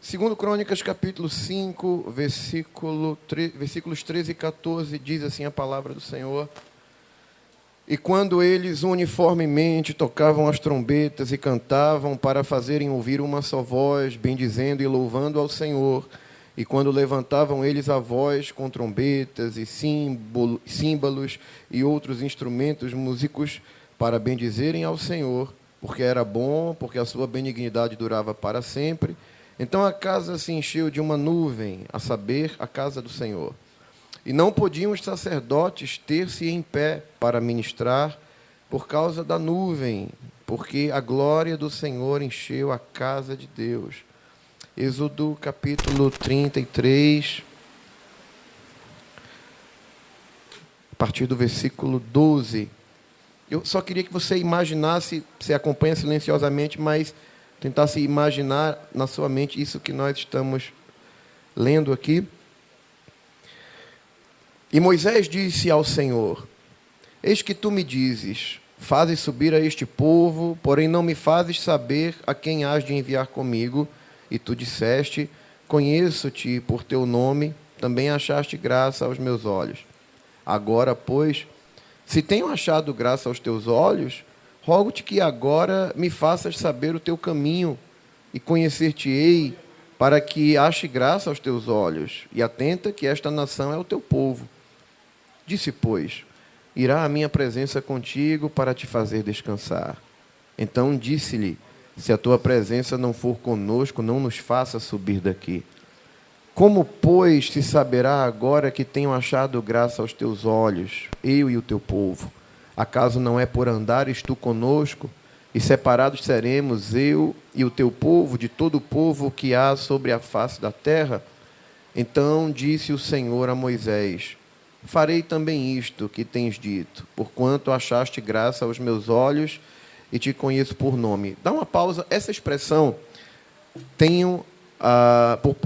Segundo Crônicas, capítulo 5, versículos 13 e 14, diz assim a palavra do Senhor. E quando eles uniformemente tocavam as trombetas e cantavam para fazerem ouvir uma só voz, bendizendo e louvando ao Senhor, e quando levantavam eles a voz com trombetas e símbolos e outros instrumentos músicos para bendizerem ao Senhor, porque era bom, porque a sua benignidade durava para sempre, então a casa se encheu de uma nuvem, a saber, a casa do Senhor. E não podiam os sacerdotes ter-se em pé para ministrar por causa da nuvem, porque a glória do Senhor encheu a casa de Deus. Êxodo capítulo 33, a partir do versículo 12. Eu só queria que você imaginasse, você acompanha silenciosamente, mas tentasse imaginar na sua mente isso que nós estamos lendo aqui. E Moisés disse ao Senhor: eis que tu me dizes, fazes subir a este povo, porém não me fazes saber a quem hás de enviar comigo. E tu disseste: conheço-te por teu nome, também achaste graça aos meus olhos. Agora, pois, se tenho achado graça aos teus olhos, rogo-te que agora me faças saber o teu caminho e conhecer-te-ei, para que ache graça aos teus olhos, e atenta que esta nação é o teu povo. Disse, pois, irá a minha presença contigo para te fazer descansar. Então disse-lhe: se a tua presença não for conosco, não nos faça subir daqui. Como, pois, se saberá agora que tenho achado graça aos teus olhos, eu e o teu povo? Acaso não é por andares tu conosco, e separados seremos eu e o teu povo de todo o povo que há sobre a face da terra? Então disse o Senhor a Moisés: farei também isto que tens dito, porquanto achaste graça aos meus olhos e te conheço por nome. Dá uma pausa. Essa expressão,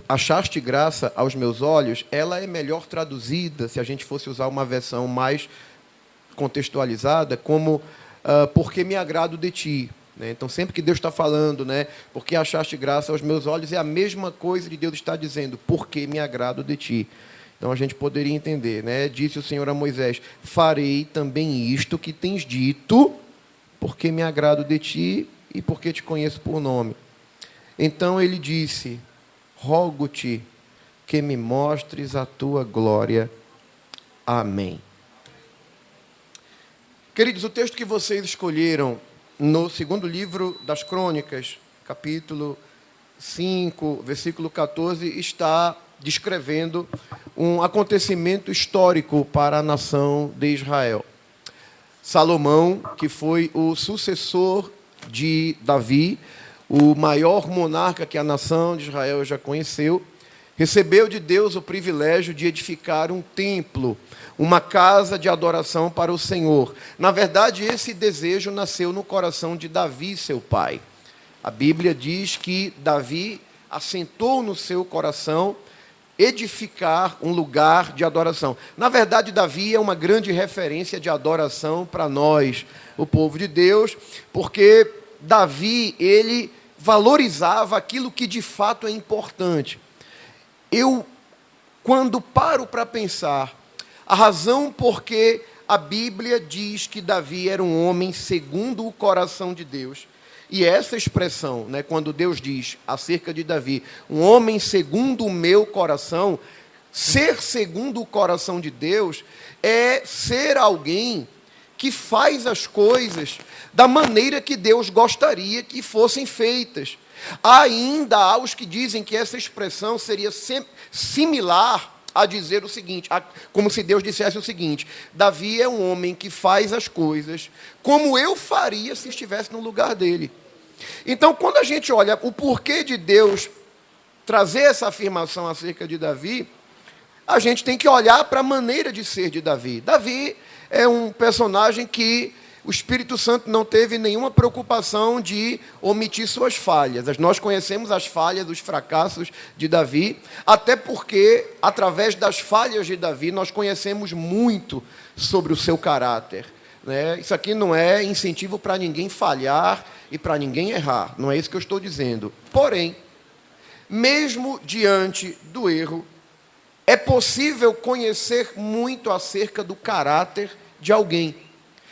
achaste graça aos meus olhos, ela é melhor traduzida, se a gente fosse usar uma versão mais contextualizada, como porque me agrado de ti. Né? Então, sempre que Deus está falando, né, porque achaste graça aos meus olhos, é a mesma coisa de Deus estar dizendo, porque me agrado de ti. Então, a gente poderia entender, né? Disse o Senhor a Moisés: farei também isto que tens dito, porque me agrado de ti e porque te conheço por nome. Então ele disse: rogo-te que me mostres a tua glória. Amém. Queridos, o texto que vocês escolheram no segundo livro das Crônicas, capítulo 5, versículo 14, está descrevendo um acontecimento histórico para a nação de Israel. Salomão, que foi o sucessor de Davi, o maior monarca que a nação de Israel já conheceu, recebeu de Deus o privilégio de edificar um templo, uma casa de adoração para o Senhor. Na verdade, esse desejo nasceu no coração de Davi, seu pai. A Bíblia diz que Davi assentou no seu coração edificar um lugar de adoração. Na verdade, Davi é uma grande referência de adoração para nós, o povo de Deus, porque Davi, ele valorizava aquilo que de fato é importante. Quando paro para pensar, a razão por que a Bíblia diz que Davi era um homem segundo o coração de Deus, e essa expressão, né, quando Deus diz acerca de Davi, um homem segundo o meu coração, ser segundo o coração de Deus é ser alguém que faz as coisas da maneira que Deus gostaria que fossem feitas. Ainda há os que dizem que essa expressão seria similar a dizer o seguinte, como se Deus dissesse o seguinte: Davi é um homem que faz as coisas como eu faria se estivesse no lugar dele. Então, quando a gente olha o porquê de Deus trazer essa afirmação acerca de Davi, a gente tem que olhar para a maneira de ser de Davi. Davi é um personagem que o Espírito Santo não teve nenhuma preocupação de omitir suas falhas. Nós conhecemos as falhas, os fracassos de Davi, até porque, através das falhas de Davi, nós conhecemos muito sobre o seu caráter. Né? Isso aqui não é incentivo para ninguém falhar e para ninguém errar. Não é isso que eu estou dizendo. Porém, mesmo diante do erro, é possível conhecer muito acerca do caráter de alguém.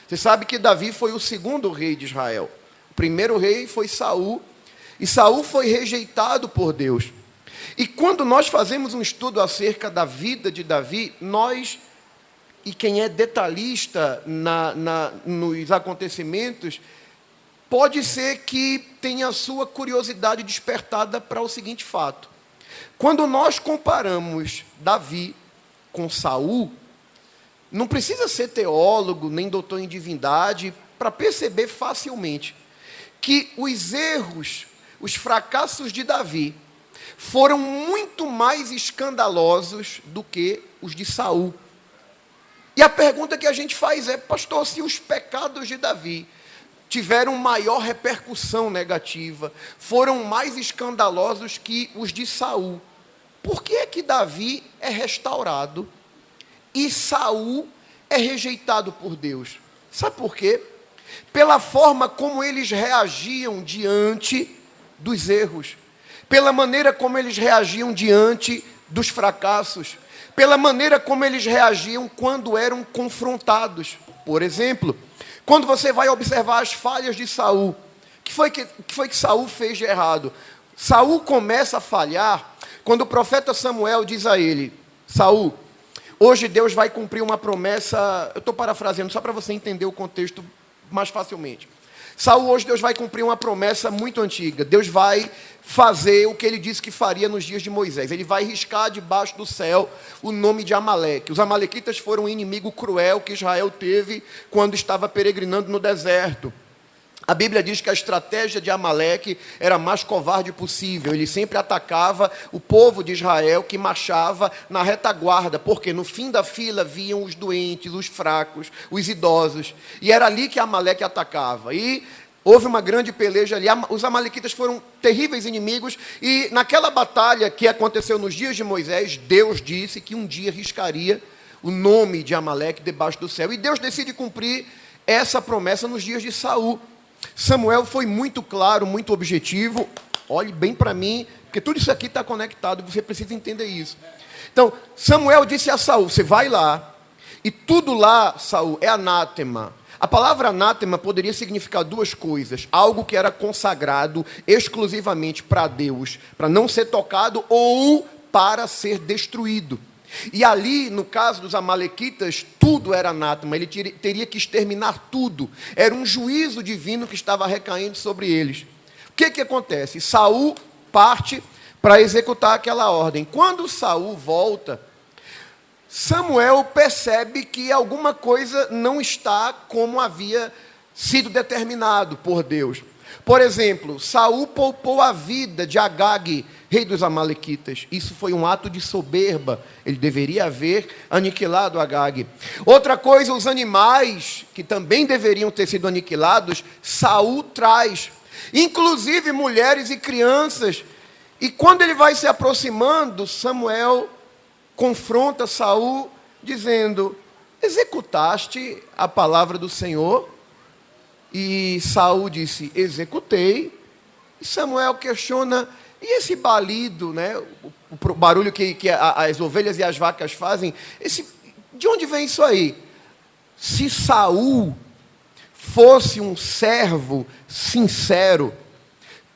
Você sabe que Davi foi o segundo rei de Israel. O primeiro rei foi Saul, e Saul foi rejeitado por Deus. E quando nós fazemos um estudo acerca da vida de Davi, nós, e quem é detalhista nos acontecimentos, pode ser que tenha a sua curiosidade despertada para o seguinte fato. Quando nós comparamos Davi com Saul, não precisa ser teólogo, nem doutor em divindade, para perceber facilmente que os erros, os fracassos de Davi foram muito mais escandalosos do que os de Saul. E a pergunta que a gente faz é, pastor, se os pecados de Davi tiveram maior repercussão negativa, foram mais escandalosos que os de Saul, por que é que Davi é restaurado e Saul é rejeitado por Deus? Sabe por quê? Pela forma como eles reagiam diante dos erros, pela maneira como eles reagiam diante dos fracassos, pela maneira como eles reagiam quando eram confrontados. Por exemplo, quando você vai observar as falhas de Saul, o que foi que Saul fez de errado? Saul começa a falhar quando o profeta Samuel diz a ele, Saul, hoje Deus vai cumprir uma promessa, eu estou parafraseando só para você entender o contexto mais facilmente. Saul, hoje Deus vai cumprir uma promessa muito antiga. Deus vai fazer o que ele disse que faria nos dias de Moisés. Ele vai riscar debaixo do céu o nome de Amaleque. Os amalequitas foram um inimigo cruel que Israel teve quando estava peregrinando no deserto. A Bíblia diz que a estratégia de Amaleque era a mais covarde possível. Ele sempre atacava o povo de Israel que marchava na retaguarda, porque no fim da fila viam os doentes, os fracos, os idosos. E era ali que Amaleque atacava. E houve uma grande peleja ali. Os amalequitas foram terríveis inimigos. E naquela batalha que aconteceu nos dias de Moisés, Deus disse que um dia riscaria o nome de Amaleque debaixo do céu. E Deus decide cumprir essa promessa nos dias de Saul. Samuel foi muito claro, muito objetivo. Olhe bem para mim, porque tudo isso aqui está conectado, você precisa entender isso. Então, Samuel disse a Saul, você vai lá, e tudo lá, Saul, é anátema. A palavra anátema poderia significar duas coisas. Algo que era consagrado exclusivamente para Deus, para não ser tocado, ou para ser destruído. E ali, no caso dos amalequitas, tudo era anátema, ele teria que exterminar tudo. Era um juízo divino que estava recaindo sobre eles. O que acontece? Saul parte para executar aquela ordem. Quando Saul volta, Samuel percebe que alguma coisa não está como havia sido determinado por Deus. Por exemplo, Saul poupou a vida de Agag, rei dos amalequitas. Isso foi um ato de soberba. Ele deveria haver aniquilado Agag. Outra coisa, os animais, que também deveriam ter sido aniquilados, Saul traz. Inclusive mulheres e crianças. E quando ele vai se aproximando, Samuel confronta Saul, dizendo, executaste a palavra do Senhor? E Saul disse, executei. E Samuel questiona, e esse balido, né, o barulho que as ovelhas e as vacas fazem, de onde vem isso aí? Se Saul fosse um servo sincero,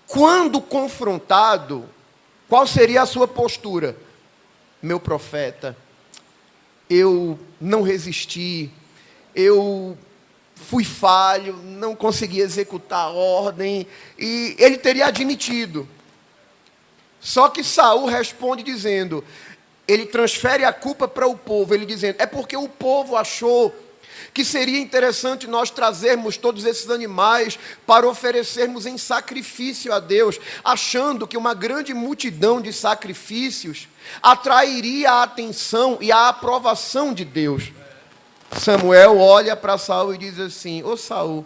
quando confrontado, qual seria a sua postura? Meu profeta, eu não resisti, eu fui falho, não consegui executar a ordem, e ele teria admitido. Só que Saul responde dizendo, ele transfere a culpa para o povo, ele dizendo, é porque o povo achou que seria interessante nós trazermos todos esses animais para oferecermos em sacrifício a Deus, achando que uma grande multidão de sacrifícios atrairia a atenção e a aprovação de Deus. Samuel olha para Saul e diz assim, ô Saul,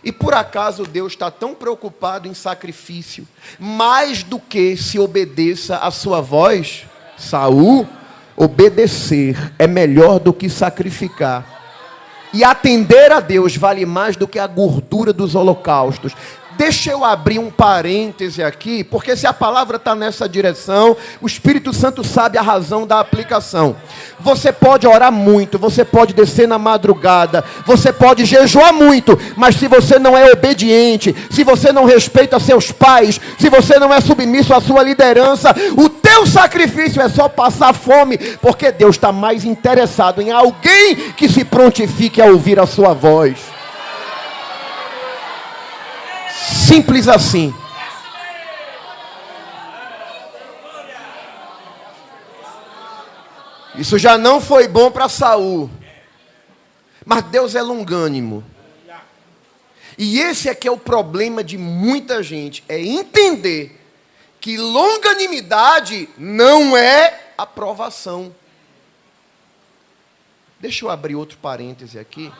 e por acaso Deus está tão preocupado em sacrifício, mais do que se obedeça a sua voz? Saul, obedecer é melhor do que sacrificar. E atender a Deus vale mais do que a gordura dos holocaustos. Deixa eu abrir um parêntese aqui, porque se a palavra está nessa direção, o Espírito Santo sabe a razão da aplicação. Você pode orar muito, você pode descer na madrugada, você pode jejuar muito, mas se você não é obediente, se você não respeita seus pais, se você não é submisso à sua liderança, o teu sacrifício é só passar fome, porque Deus está mais interessado em alguém que se prontifique a ouvir a sua voz. Simples assim. Isso já não foi bom para Saul. Mas Deus é longânimo. E esse é que é o problema de muita gente. É entender que longanimidade não é aprovação. Deixa eu abrir outro parêntese aqui.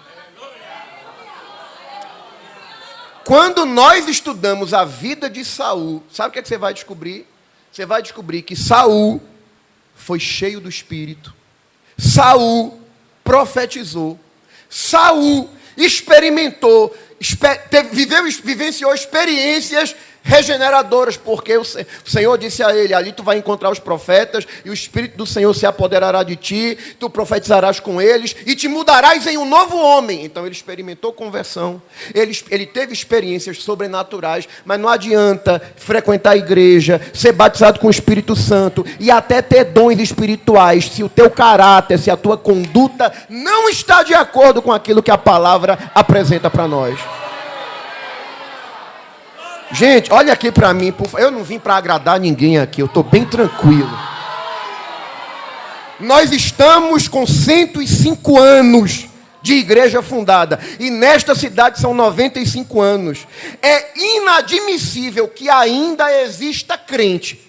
Quando nós estudamos a vida de Saul, sabe o que é que você vai descobrir? Você vai descobrir que Saul foi cheio do Espírito. Saul profetizou. Saul experimentou, vivenciou experiências regeneradoras, porque o Senhor disse a ele: ali tu vai encontrar os profetas, e o Espírito do Senhor se apoderará de ti, tu profetizarás com eles, e te mudarás em um novo homem. Então ele experimentou conversão, ele teve experiências sobrenaturais, mas não adianta frequentar a igreja, ser batizado com o Espírito Santo, e até ter dons espirituais, se o teu caráter, se a tua conduta não está de acordo com aquilo que a palavra apresenta para nós. Gente, olha aqui para mim, por favor. Eu não vim para agradar ninguém aqui, eu estou bem tranquilo. Nós estamos com 105 anos de igreja fundada, e nesta cidade são 95 anos. É inadmissível que ainda exista crente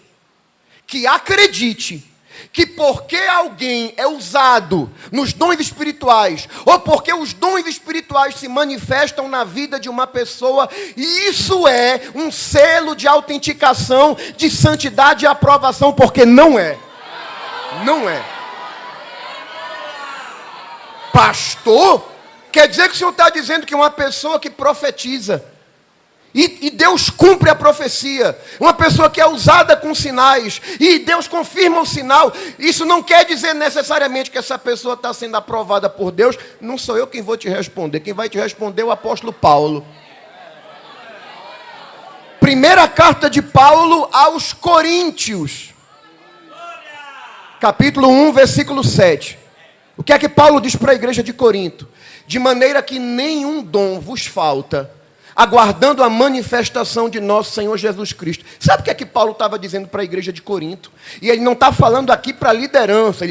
que acredite que porque alguém é usado nos dons espirituais, ou porque os dons espirituais se manifestam na vida de uma pessoa, e isso é um selo de autenticação, de santidade e aprovação, porque não é. Não é. Pastor, quer dizer que o senhor está dizendo que uma pessoa que profetiza, e Deus cumpre a profecia, uma pessoa que é usada com sinais, e Deus confirma o sinal, isso não quer dizer necessariamente que essa pessoa está sendo aprovada por Deus. Não sou eu quem vou te responder, quem vai te responder é o apóstolo Paulo. Primeira carta de Paulo aos Coríntios, capítulo 1, versículo 7. O que é que Paulo diz para a igreja de Corinto? De maneira que nenhum dom vos falta, aguardando a manifestação de nosso Senhor Jesus Cristo. Sabe o que é que Paulo estava dizendo para a igreja de Corinto? E ele não está falando aqui para a liderança,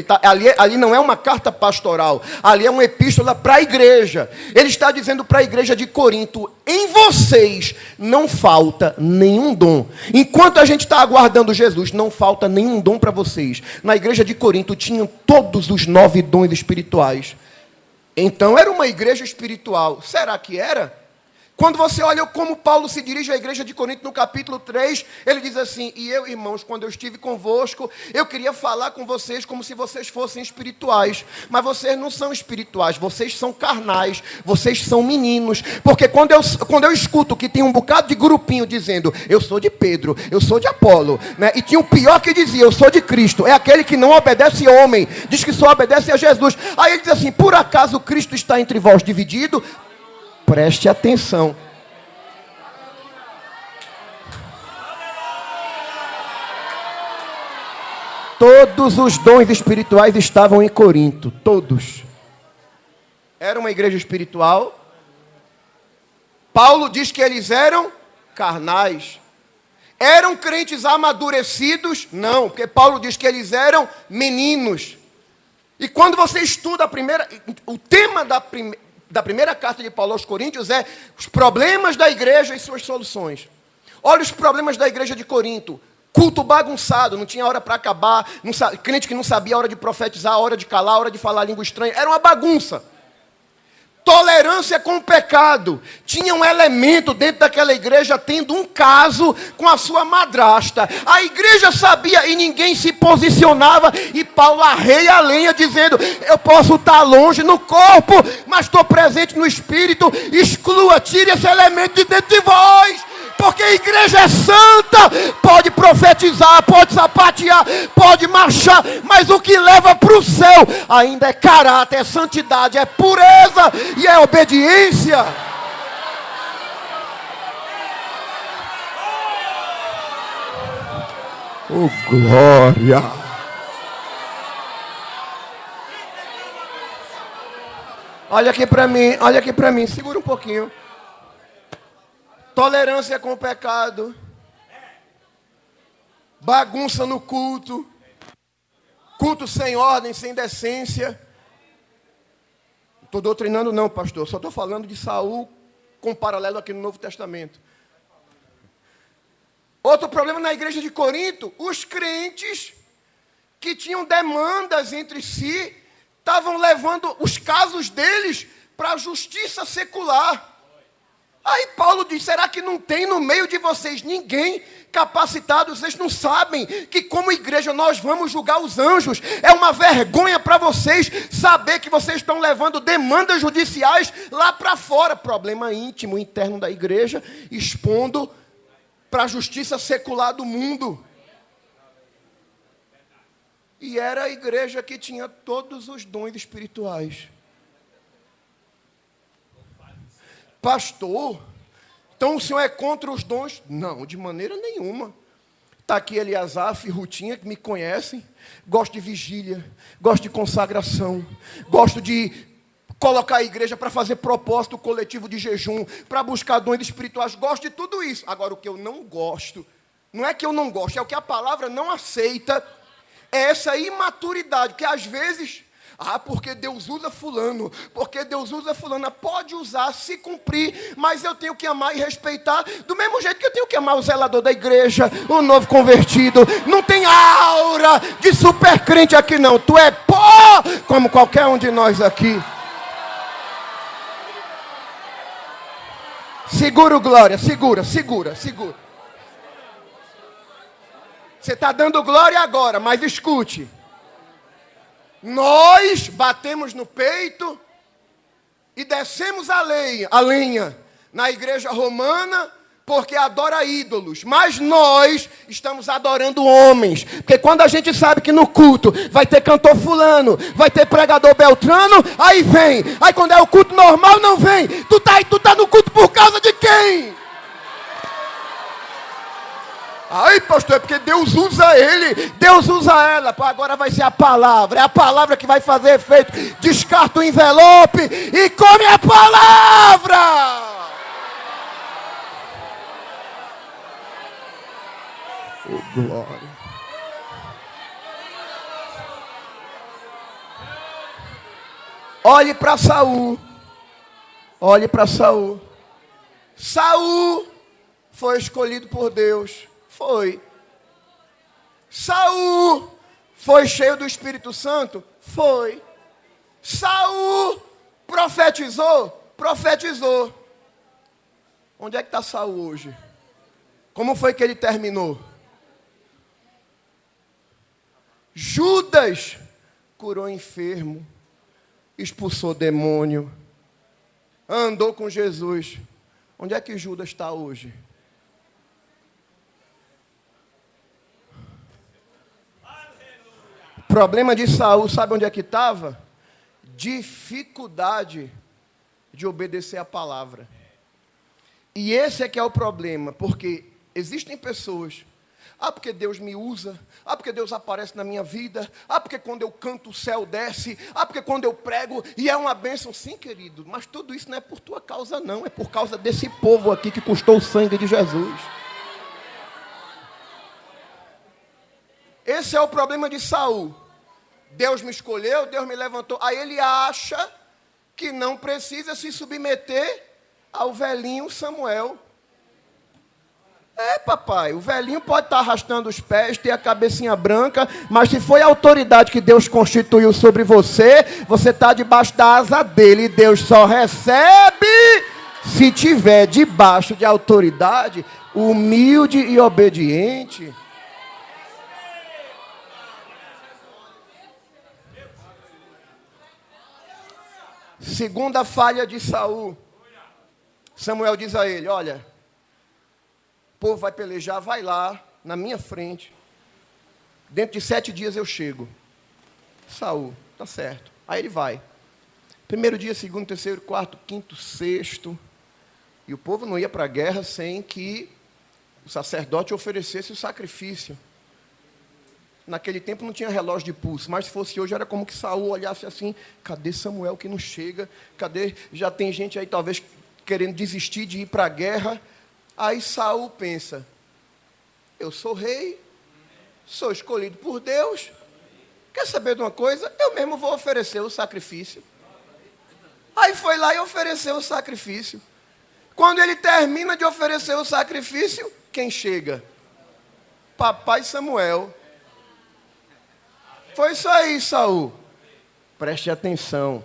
ali não é uma carta pastoral, ali é uma epístola para a igreja. Ele está dizendo para a igreja de Corinto: em vocês não falta nenhum dom. Enquanto a gente está aguardando Jesus, não falta nenhum dom para vocês. Na igreja de Corinto tinham todos os 9 dons espirituais. Então era uma igreja espiritual. Será que era? Quando você olha como Paulo se dirige à igreja de Corinto no capítulo 3, ele diz assim: e eu, irmãos, quando eu estive convosco, eu queria falar com vocês como se vocês fossem espirituais, mas vocês não são espirituais, vocês são carnais, vocês são meninos. Porque quando eu escuto que tem um bocado de grupinho dizendo: eu sou de Pedro, eu sou de Apolo, né? E tinha o pior que dizia: eu sou de Cristo, é aquele que não obedece homem, diz que só obedece a Jesus. Aí ele diz assim: por acaso Cristo está entre vós dividido? Preste atenção. Todos os dons espirituais estavam em Corinto. Todos. Era uma igreja espiritual. Paulo diz que eles eram carnais. Eram crentes amadurecidos? Não, porque Paulo diz que eles eram meninos. E quando você estuda o tema da primeira carta de Paulo aos Coríntios é os problemas da igreja e suas soluções. Olha os problemas da igreja de Corinto: culto bagunçado, não tinha hora para acabar, crente que não sabia a hora de profetizar, a hora de calar, a hora de falar língua estranha, era uma bagunça. Tolerância com o pecado. Tinha um elemento dentro daquela igreja tendo um caso com a sua madrasta. A igreja sabia e ninguém se posicionava. E Paulo arreia a lenha dizendo: eu posso estar longe no corpo, mas estou presente no espírito. Exclua, tire esse elemento de dentro de vós. Porque a igreja é santa, pode profetizar, pode sapatear, pode marchar, mas o que leva para o céu ainda é caráter, é santidade, é pureza e é obediência. Oh, glória! Olha aqui para mim, segura um pouquinho. Tolerância com o pecado, bagunça no culto, culto sem ordem, sem decência. Não estou doutrinando não, pastor, só estou falando de Saul com paralelo aqui no Novo Testamento. Outro problema na igreja de Corinto, os crentes que tinham demandas entre si, estavam levando os casos deles para a justiça secular. Aí Paulo diz, será que não tem no meio de vocês ninguém capacitado? Vocês não sabem que como igreja nós vamos julgar os anjos? É uma vergonha para vocês saber que vocês estão levando demandas judiciais lá para fora. Problema íntimo, interno da igreja, expondo para a justiça secular do mundo. E era a igreja que tinha todos os dons espirituais. Pastor, então o senhor é contra os dons? Não, de maneira nenhuma. Está aqui Eliasaf e Rutinha, que me conhecem. Gosto de vigília, gosto de consagração, gosto de colocar a igreja para fazer propósito coletivo de jejum, para buscar dons espirituais, gosto de tudo isso. Agora, o que eu não gosto, não é que eu não gosto, é o que a palavra não aceita, é essa imaturidade, que às vezes, porque Deus usa fulano, porque Deus usa fulana, pode usar, se cumprir, mas eu tenho que amar e respeitar, do mesmo jeito que eu tenho que amar o zelador da igreja, o novo convertido. Não tem aura de super crente aqui não, tu é pó, como qualquer um de nós aqui. Segura o glória, segura. Você está dando glória agora, mas escute. Nós batemos no peito e descemos a lenha na igreja romana, porque adora ídolos. Mas nós estamos adorando homens. Porque quando a gente sabe que no culto vai ter cantor fulano, vai ter pregador beltrano, aí vem. Aí quando é o culto normal, não vem. Tu tá no culto por causa de quem? Aí, pastor, é porque Deus usa ele, Deus usa ela. Agora vai ser a palavra, é a palavra que vai fazer efeito. Descarta o envelope e come a palavra. Oh, glória. Olhe para Saul. Olhe para Saul. Saul foi escolhido por Deus. Foi. Saul foi cheio do Espírito Santo? Foi. Saul profetizou? Profetizou. Onde é que está Saul hoje? Como foi que ele terminou? Judas curou enfermo, expulsou demônio, andou com Jesus. Onde é que Judas está hoje? O problema de Saul, sabe onde é que estava? Dificuldade de obedecer a palavra. E esse é que é o problema, porque existem pessoas, porque Deus me usa, porque Deus aparece na minha vida, porque quando eu canto o céu desce, porque quando eu prego, e é uma bênção, sim, querido, mas tudo isso não é por tua causa não, é por causa desse povo aqui que custou o sangue de Jesus. Esse é o problema de Saul. Deus me escolheu, Deus me levantou, aí ele acha que não precisa se submeter ao velhinho Samuel. Papai, o velhinho pode estar arrastando os pés, ter a cabecinha branca, mas se foi a autoridade que Deus constituiu sobre você, você está debaixo da asa dele, e Deus só recebe se tiver debaixo de autoridade, humilde e obediente. Segunda falha de Saul. Samuel diz a ele, olha, povo vai pelejar, vai lá, na minha frente. Dentro de 7 dias eu chego. Saul, tá certo. Aí ele vai. Primeiro dia, segundo, terceiro, quarto, quinto, sexto. E o povo não ia para a guerra sem que o sacerdote oferecesse o sacrifício. Naquele tempo não tinha relógio de pulso, mas se fosse hoje era como que Saul olhasse assim, cadê Samuel que não chega? Cadê? Já tem gente aí talvez querendo desistir de ir para a guerra. Aí Saul pensa, eu sou rei, sou escolhido por Deus, quer saber de uma coisa? Eu mesmo vou oferecer o sacrifício. Aí foi lá e ofereceu o sacrifício. Quando ele termina de oferecer o sacrifício, quem chega? Papai Samuel. Foi isso aí, Saul. Preste atenção.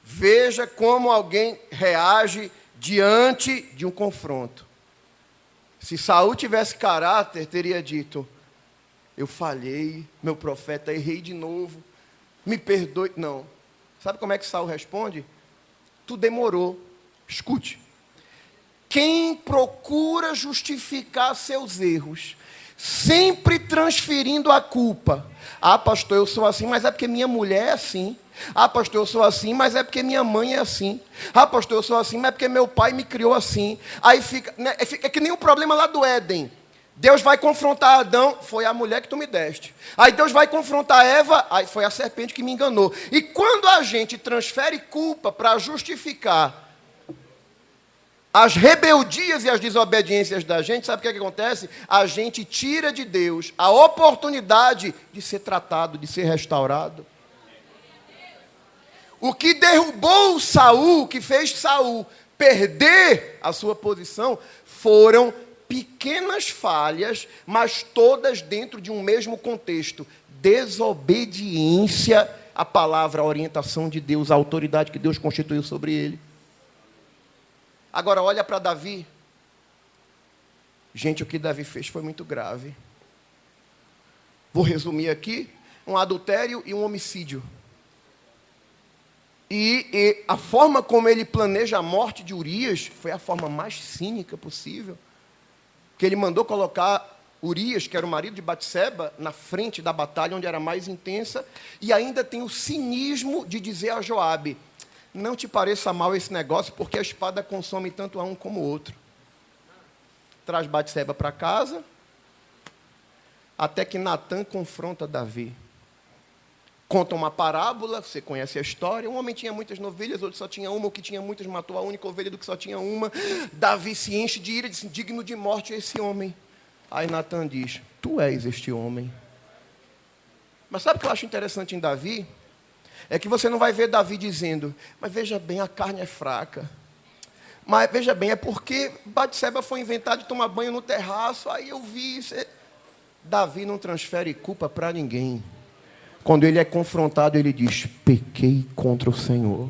Veja como alguém reage diante de um confronto. Se Saul tivesse caráter, teria dito, eu falhei, meu profeta, errei de novo, me perdoe. Não. Sabe como é que Saul responde? Tu demorou. Escute. Quem procura justificar seus erros, sempre transferindo a culpa. Ah, pastor, eu sou assim, mas é porque minha mulher é assim. Ah, pastor, eu sou assim, mas é porque minha mãe é assim. Ah, pastor, eu sou assim, mas é porque meu pai me criou assim. Aí fica, né, é que nem o problema lá do Éden. Deus vai confrontar Adão, foi a mulher que tu me deste. Aí Deus vai confrontar Eva, aí foi a serpente que me enganou. E quando a gente transfere culpa para justificar as rebeldias e as desobediências da gente, sabe o que é que acontece? A gente tira de Deus a oportunidade de ser tratado, de ser restaurado. O que derrubou Saul, que fez Saul perder a sua posição, foram pequenas falhas, mas todas dentro de um mesmo contexto. Desobediência à palavra, à orientação de Deus, à autoridade que Deus constituiu sobre ele. Agora olha para Davi. Gente, o que Davi fez foi muito grave. Vou resumir aqui: um adultério e um homicídio. E a forma como ele planeja a morte de Urias foi a forma mais cínica possível. Que ele mandou colocar Urias, que era o marido de Batseba, na frente da batalha, onde era mais intensa, e ainda tem o cinismo de dizer a Joabe, não te pareça mal esse negócio, porque a espada consome tanto a um como o outro. Traz Batseba para casa, até que Natã confronta Davi. Conta uma parábola, você conhece a história, um homem tinha muitas novilhas, outro só tinha uma, o que tinha muitas matou a única ovelha do que só tinha uma. Davi se enche de ira, diz, digno de morte esse homem. Aí Natã diz, tu és este homem. Mas sabe o que eu acho interessante em Davi? É que você não vai ver Davi dizendo, mas veja bem, a carne é fraca. Mas veja bem, é porque Batseba foi inventar de tomar banho no terraço, aí eu vi isso. Davi não transfere culpa para ninguém. Quando ele é confrontado, ele diz, pequei contra o Senhor.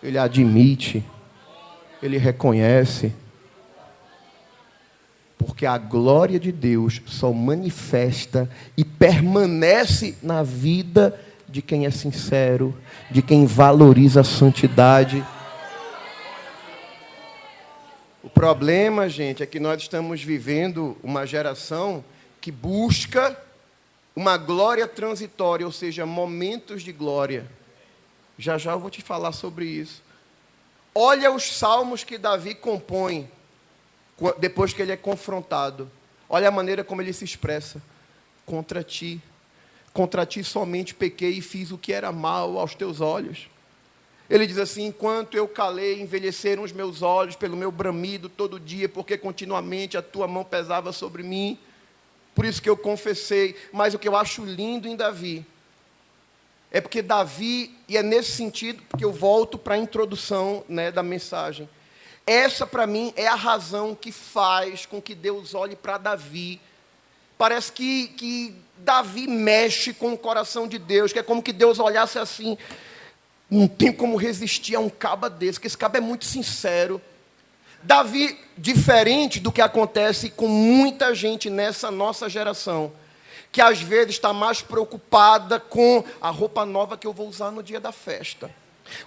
Ele admite, ele reconhece. Porque a glória de Deus só manifesta e permanece na vida de quem é sincero, de quem valoriza a santidade. O problema, gente, é que nós estamos vivendo uma geração que busca uma glória transitória, ou seja, momentos de glória. Já já eu vou te falar sobre isso. Olha os salmos que Davi compõe depois que ele é confrontado. Olha a maneira como ele se expressa. Contra ti somente pequei e fiz o que era mal aos teus olhos. Ele diz assim, enquanto eu calei, envelheceram os meus olhos pelo meu bramido todo dia, porque continuamente a tua mão pesava sobre mim. Por isso que eu confessei. Mas o que eu acho lindo em Davi, é porque Davi, e é nesse sentido que eu volto para a introdução, né, da mensagem. Essa, para mim, é a razão que faz com que Deus olhe para Davi. Parece que Davi mexe com o coração de Deus, que é como que Deus olhasse assim, não tem como resistir a um caba desse, que esse caba é muito sincero. Davi, diferente do que acontece com muita gente nessa nossa geração, que às vezes está mais preocupada com a roupa nova que eu vou usar no dia da festa.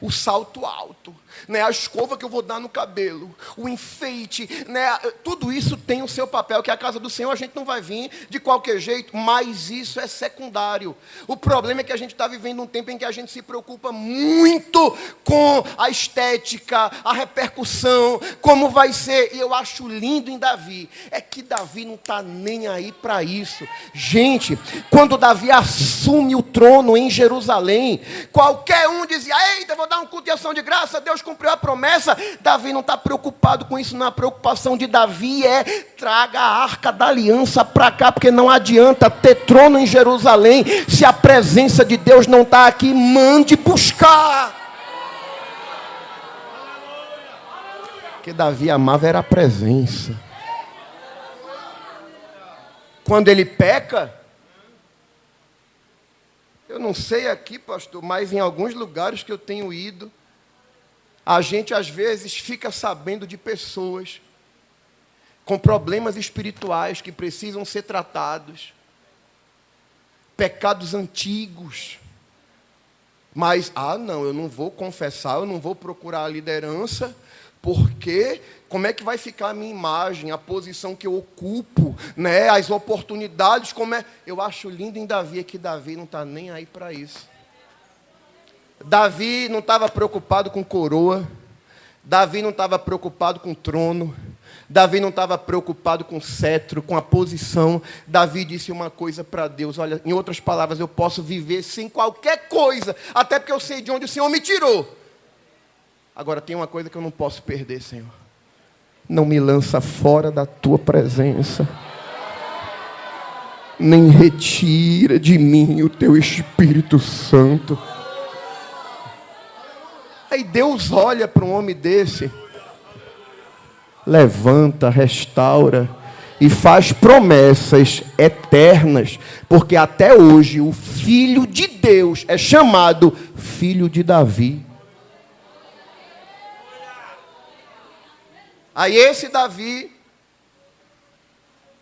o salto alto, né? A escova que eu vou dar no cabelo, o enfeite, né? Tudo isso tem o seu papel, que a casa do Senhor a gente não vai vir de qualquer jeito, mas isso é secundário. O problema é que a gente está vivendo um tempo em que a gente se preocupa muito com a estética, a repercussão, como vai ser. E eu acho lindo em Davi, é que Davi não está nem aí para isso. Gente, quando Davi assume o trono em Jerusalém, qualquer um dizia: eita, vou dar um culto de ação de graça, Deus cumpriu a promessa. Davi não está preocupado com isso, não. A preocupação de Davi é: traga a arca da aliança para cá, porque não adianta ter trono em Jerusalém se a presença de Deus não está aqui. Mande buscar. Porque Davi amava era a presença. Quando ele peca, eu não sei aqui, pastor, mas em alguns lugares que eu tenho ido, a gente às vezes fica sabendo de pessoas com problemas espirituais que precisam ser tratados, pecados antigos, mas, não, eu não vou confessar, eu não vou procurar a liderança, porque como é que vai ficar a minha imagem, a posição que eu ocupo, né? As oportunidades, como é... Eu acho lindo em Davi é que Davi não está nem aí para isso. Davi não estava preocupado com coroa, Davi não estava preocupado com trono, Davi não estava preocupado com cetro, com a posição. Davi disse uma coisa para Deus: olha, em outras palavras, eu posso viver sem qualquer coisa, até porque eu sei de onde o Senhor me tirou. Agora tem uma coisa que eu não posso perder, Senhor. Não me lança fora da tua presença, nem retira de mim o teu Espírito Santo. Aí Deus olha para um homem desse, levanta, restaura e faz promessas eternas, porque até hoje o Filho de Deus é chamado Filho de Davi. Aí esse Davi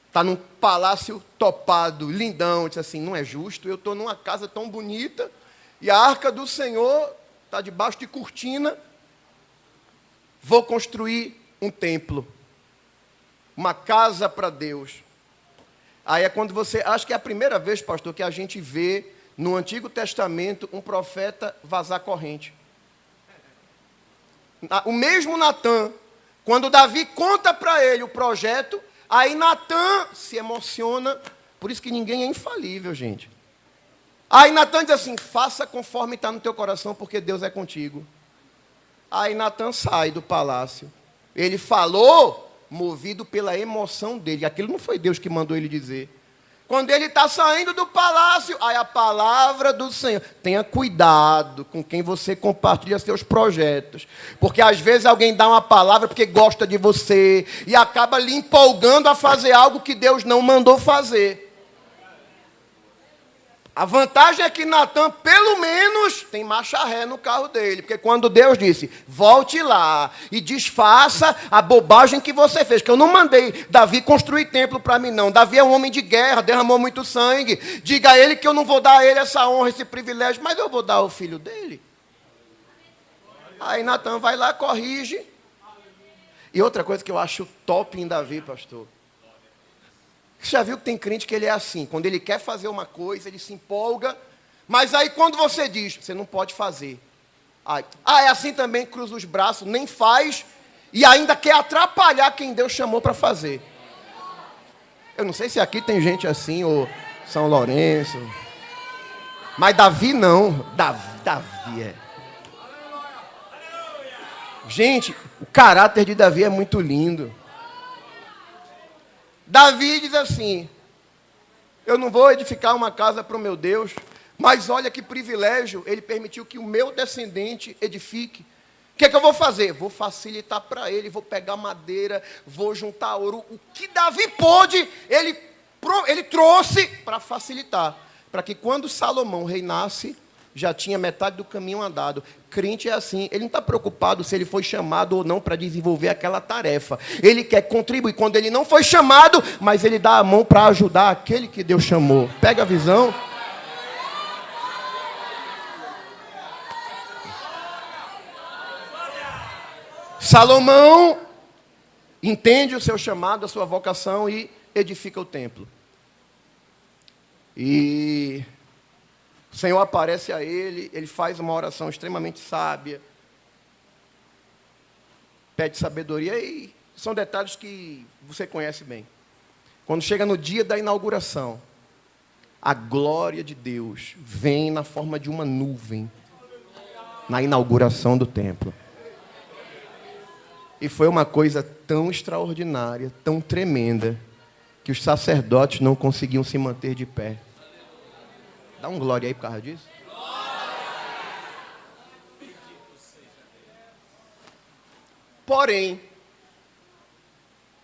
está num palácio topado, lindão, diz assim: não é justo, eu estou numa casa tão bonita, e a arca do Senhor está debaixo de cortina, vou construir um templo, uma casa para Deus. Aí é quando você, acho que é a primeira vez, pastor, que a gente vê no Antigo Testamento um profeta vazar corrente. O mesmo Natã, quando Davi conta para ele o projeto, aí Natã se emociona. Por isso que ninguém é infalível, gente. Aí Natã diz assim: faça conforme está no teu coração, porque Deus é contigo. Aí Natã sai do palácio. Ele falou movido pela emoção dele. Aquilo não foi Deus que mandou ele dizer. Quando ele está saindo do palácio, aí a palavra do Senhor: tenha cuidado com quem você compartilha seus projetos, porque às vezes alguém dá uma palavra porque gosta de você e acaba lhe empolgando a fazer algo que Deus não mandou fazer. A vantagem é que Natã, pelo menos, tem marcha ré no carro dele. Porque quando Deus disse: volte lá e desfaça a bobagem que você fez. Que eu não mandei Davi construir templo para mim, não. Davi é um homem de guerra, derramou muito sangue. Diga a ele que eu não vou dar a ele essa honra, esse privilégio, mas eu vou dar ao filho dele. Aí Natã vai lá, corrige. E outra coisa que eu acho top em Davi, pastor. Você já viu que tem crente que ele é assim: quando ele quer fazer uma coisa, ele se empolga, mas aí quando você diz: você não pode fazer, é assim também, cruza os braços, nem faz, e ainda quer atrapalhar quem Deus chamou para fazer. Eu não sei se aqui tem gente assim, ou São Lourenço, mas Davi não. Davi é. Gente, o caráter de Davi é muito lindo. Davi diz assim: eu não vou edificar uma casa para o meu Deus, mas olha que privilégio, ele permitiu que o meu descendente edifique. O que é que eu vou fazer? Vou facilitar para ele, vou pegar madeira, vou juntar ouro. O que Davi pôde, ele trouxe para facilitar, para que quando Salomão reinasse, já tinha metade do caminho andado. Crente é assim, ele não está preocupado se ele foi chamado ou não para desenvolver aquela tarefa. Ele quer contribuir quando ele não foi chamado, mas ele dá a mão para ajudar aquele que Deus chamou. Pega a visão? Salomão entende o seu chamado, a sua vocação e edifica o templo. E o Senhor aparece a ele, ele faz uma oração extremamente sábia, pede sabedoria, e são detalhes que você conhece bem. Quando chega no dia da inauguração, a glória de Deus vem na forma de uma nuvem, na inauguração do templo. E foi uma coisa tão extraordinária, tão tremenda, que os sacerdotes não conseguiam se manter de pé. Dá um glória aí por causa disso. Porém,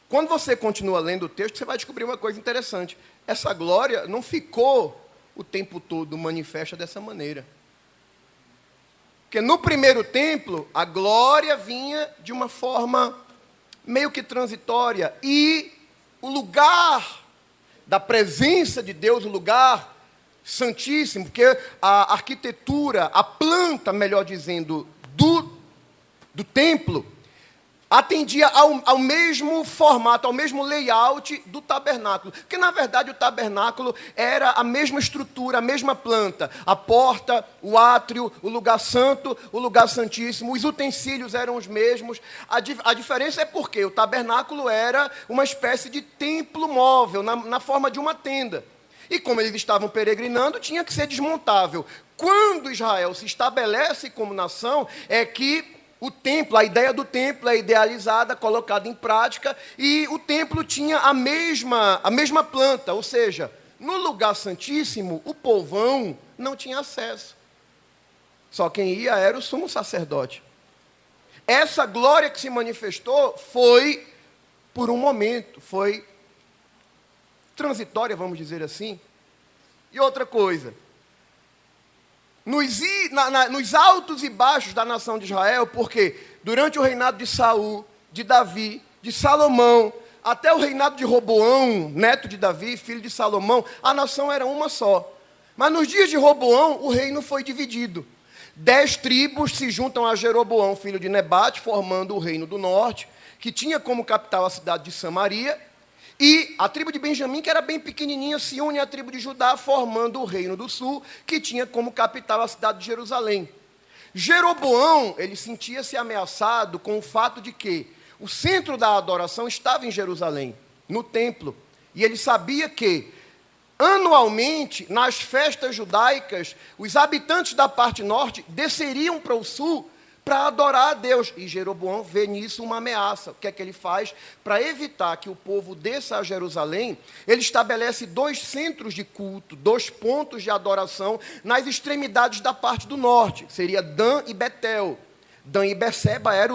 quando você continua lendo o texto, você vai descobrir uma coisa interessante. Essa glória não ficou o tempo todo manifesta dessa maneira. Porque no primeiro templo, a glória vinha de uma forma meio que transitória. E o lugar da presença de Deus, o lugar santíssimo, porque a arquitetura, a planta, melhor dizendo, do templo, atendia ao mesmo formato, ao mesmo layout do tabernáculo. Porque, na verdade, o tabernáculo era a mesma estrutura, a mesma planta. A porta, o átrio, o lugar santo, o lugar santíssimo. Os utensílios eram os mesmos. A diferença é porque o tabernáculo era uma espécie de templo móvel, na forma de uma tenda. E como eles estavam peregrinando, tinha que ser desmontável. Quando Israel se estabelece como nação, é que o templo, a ideia do templo é idealizada, colocada em prática, e o templo tinha a mesma planta, ou seja, no lugar santíssimo, o povão não tinha acesso. Só quem ia era o sumo sacerdote. Essa glória que se manifestou foi por um momento, foi transitória, vamos dizer assim. E outra coisa, nos altos e baixos da nação de Israel, porque durante o reinado de Saul, de Davi, de Salomão, até o reinado de Roboão, neto de Davi, filho de Salomão, a nação era uma só. Mas nos dias de Roboão, o reino foi dividido. 10 tribos se juntam a Jeroboão, filho de Nebate, formando o reino do norte, que tinha como capital a cidade de Samaria. E a tribo de Benjamim, que era bem pequenininha, se une à tribo de Judá, formando o reino do sul, que tinha como capital a cidade de Jerusalém. Jeroboão, ele sentia-se ameaçado com o fato de que o centro da adoração estava em Jerusalém, no templo. E ele sabia que, anualmente, nas festas judaicas, os habitantes da parte norte desceriam para o sul para adorar a Deus. E Jeroboão vê nisso uma ameaça. O que é que ele faz? Para evitar que o povo desça a Jerusalém, ele estabelece 2 centros de culto, 2 pontos de adoração nas extremidades da parte do norte. Seria Dan e Betel. Dan e Beceba era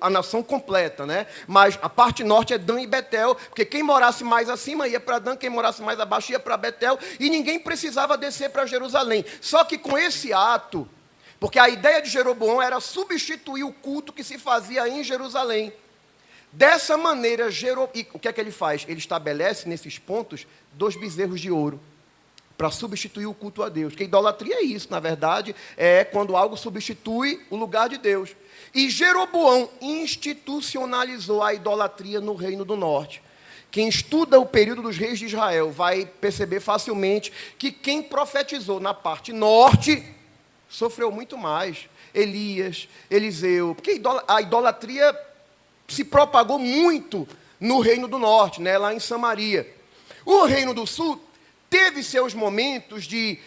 a nação completa, né? Mas a parte norte é Dan e Betel, porque quem morasse mais acima ia para Dan, quem morasse mais abaixo ia para Betel, e ninguém precisava descer para Jerusalém. Só que com esse ato, porque a ideia de Jeroboão era substituir o culto que se fazia em Jerusalém. Dessa maneira, e o que é que ele faz? Ele estabelece nesses pontos 2 bezerros de ouro, para substituir o culto a Deus. Porque idolatria é isso, na verdade, é quando algo substitui o lugar de Deus. E Jeroboão institucionalizou a idolatria no Reino do Norte. Quem estuda o período dos reis de Israel vai perceber facilmente que quem profetizou na parte norte sofreu muito mais. Elias, Eliseu, porque a idolatria se propagou muito no Reino do Norte, né, lá em Samaria. O Reino do Sul teve seus momentos de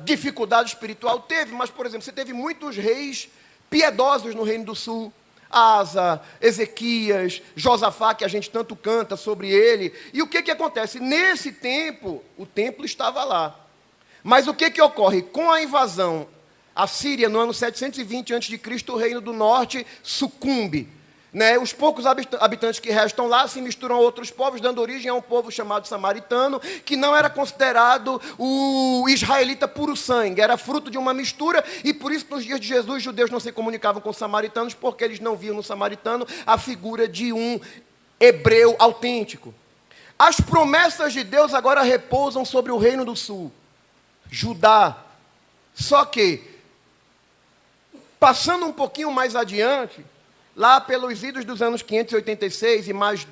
dificuldade espiritual, teve, mas, por exemplo, você teve muitos reis piedosos no Reino do Sul. Asa, Ezequias, Josafá, que a gente tanto canta sobre ele. E o que acontece? Nesse tempo, o templo estava lá. Mas o que ocorre? Com a invasão assíria, no ano 720 a.C., o Reino do Norte sucumbe. Né? Os poucos habitantes que restam lá se misturam a outros povos, dando origem a um povo chamado samaritano, que não era considerado o israelita puro sangue, era fruto de uma mistura, e por isso nos dias de Jesus os judeus não se comunicavam com os samaritanos, porque eles não viam no samaritano a figura de um hebreu autêntico. As promessas de Deus agora repousam sobre o Reino do Sul, Judá. Só que Passando um pouquinho mais adiante, lá pelos idos dos anos 586 e mais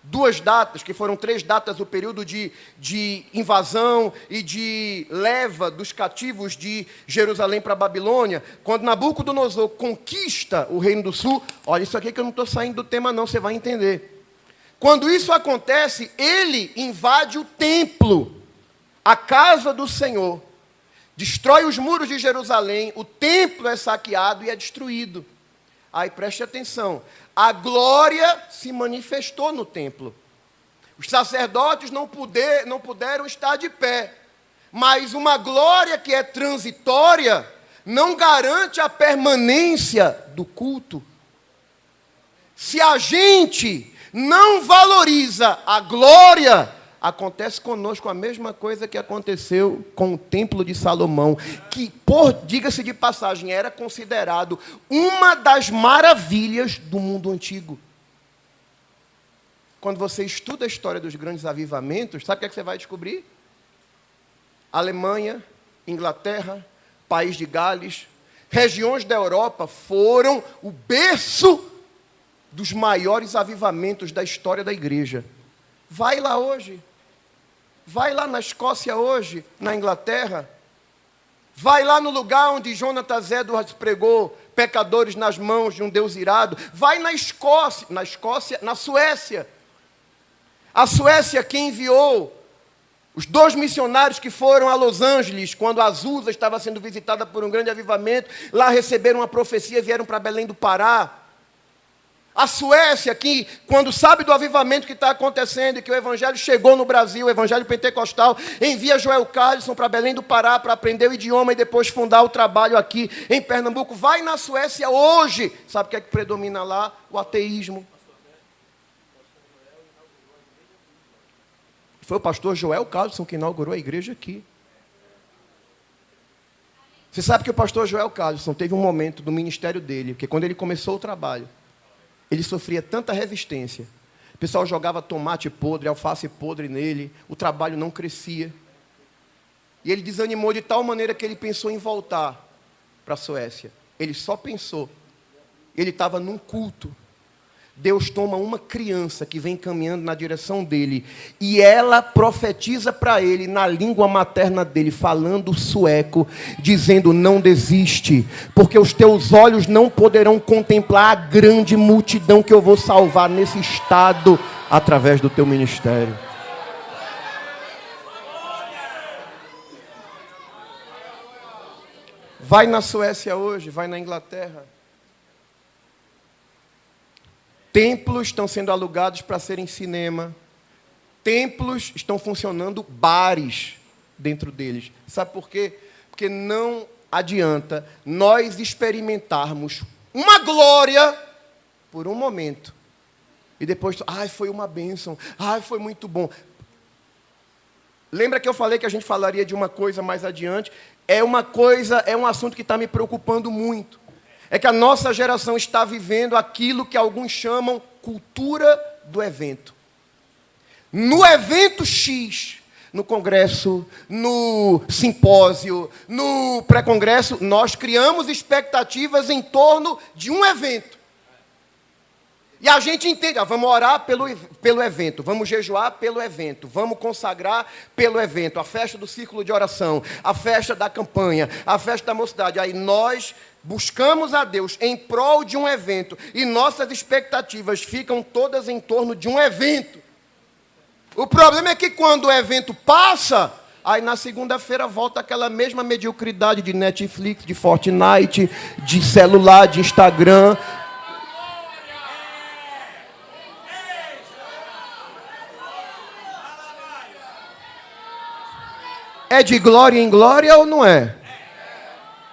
duas datas, que foram 3 datas do período de invasão e de leva dos cativos de Jerusalém para a Babilônia, quando Nabucodonosor conquista o Reino do Sul, olha, isso aqui que eu não estou saindo do tema não, você vai entender. Quando isso acontece, ele invade o templo, a casa do Senhor, destrói os muros de Jerusalém, o templo é saqueado e é destruído. Aí preste atenção, a glória se manifestou no templo. Os sacerdotes não puderam estar de pé, mas uma glória que é transitória não garante a permanência do culto. Se a gente não valoriza a glória, acontece conosco a mesma coisa que aconteceu com o Templo de Salomão, que, diga-se de passagem, era considerado uma das maravilhas do mundo antigo. Quando você estuda a história dos grandes avivamentos, sabe o que é que você vai descobrir? Alemanha, Inglaterra, País de Gales, regiões da Europa foram o berço dos maiores avivamentos da história da igreja. Vai lá hoje. Vai lá na Escócia hoje, na Inglaterra. Vai lá no lugar onde Jonathan Edwards pregou pecadores nas mãos de um Deus irado. Vai na Suécia. A Suécia que enviou os 2 missionários que foram a Los Angeles, quando Azusa estava sendo visitada por um grande avivamento, lá receberam uma profecia e vieram para Belém do Pará. A Suécia, que quando sabe do avivamento que está acontecendo e que o evangelho chegou no Brasil, o evangelho pentecostal, envia Joel Carlson para Belém do Pará para aprender o idioma e depois fundar o trabalho aqui em Pernambuco. Vai na Suécia hoje. Sabe o que é que predomina lá? O ateísmo. Foi o pastor Joel Carlson que inaugurou a igreja aqui. Você sabe que o pastor Joel Carlson teve um momento do ministério dele, porque quando ele começou o trabalho, ele sofria tanta resistência. O pessoal jogava tomate podre, alface podre nele. O trabalho não crescia. E ele desanimou de tal maneira que ele pensou em voltar para a Suécia. Ele só pensou. Ele estava num culto. Deus toma uma criança que vem caminhando na direção dele e ela profetiza para ele na língua materna dele, falando sueco, dizendo: não desiste, porque os teus olhos não poderão contemplar a grande multidão que eu vou salvar nesse estado através do teu ministério. Vai na Suécia hoje, vai na Inglaterra. Templos estão sendo alugados para serem cinema. Templos estão funcionando bares dentro deles. Sabe por quê? Porque não adianta nós experimentarmos uma glória por um momento. E depois, foi uma bênção. Foi muito bom. Lembra que eu falei que a gente falaria de uma coisa mais adiante? É um assunto que está me preocupando muito. É que a nossa geração está vivendo aquilo que alguns chamam cultura do evento. No evento X, no congresso, no simpósio, no pré-congresso, nós criamos expectativas em torno de um evento. E a gente entende, vamos orar pelo evento, vamos jejuar pelo evento, vamos consagrar pelo evento, a festa do círculo de oração, a festa da campanha, a festa da mocidade. Aí nós buscamos a Deus em prol de um evento e nossas expectativas ficam todas em torno de um evento. O problema é que quando o evento passa, aí na segunda-feira volta aquela mesma mediocridade de Netflix, de Fortnite, de celular, de Instagram. É de glória em glória ou não é?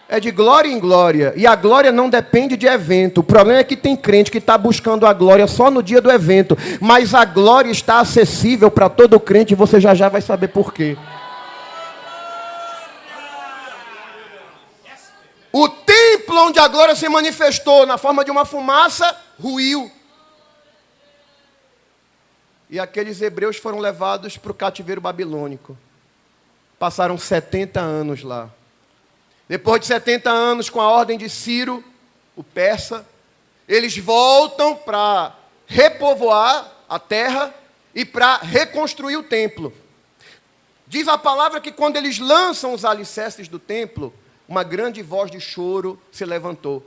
É de glória em glória. E a glória não depende de evento. O problema é que tem crente que está buscando a glória só no dia do evento. Mas a glória está acessível para todo crente e você já vai saber por quê. O templo onde a glória se manifestou na forma de uma fumaça, ruiu. E aqueles hebreus foram levados para o cativeiro babilônico. Passaram 70 anos lá. Depois de 70 anos, com a ordem de Ciro, o persa, eles voltam para repovoar a terra e para reconstruir o templo. Diz a palavra que quando eles lançam os alicerces do templo, uma grande voz de choro se levantou.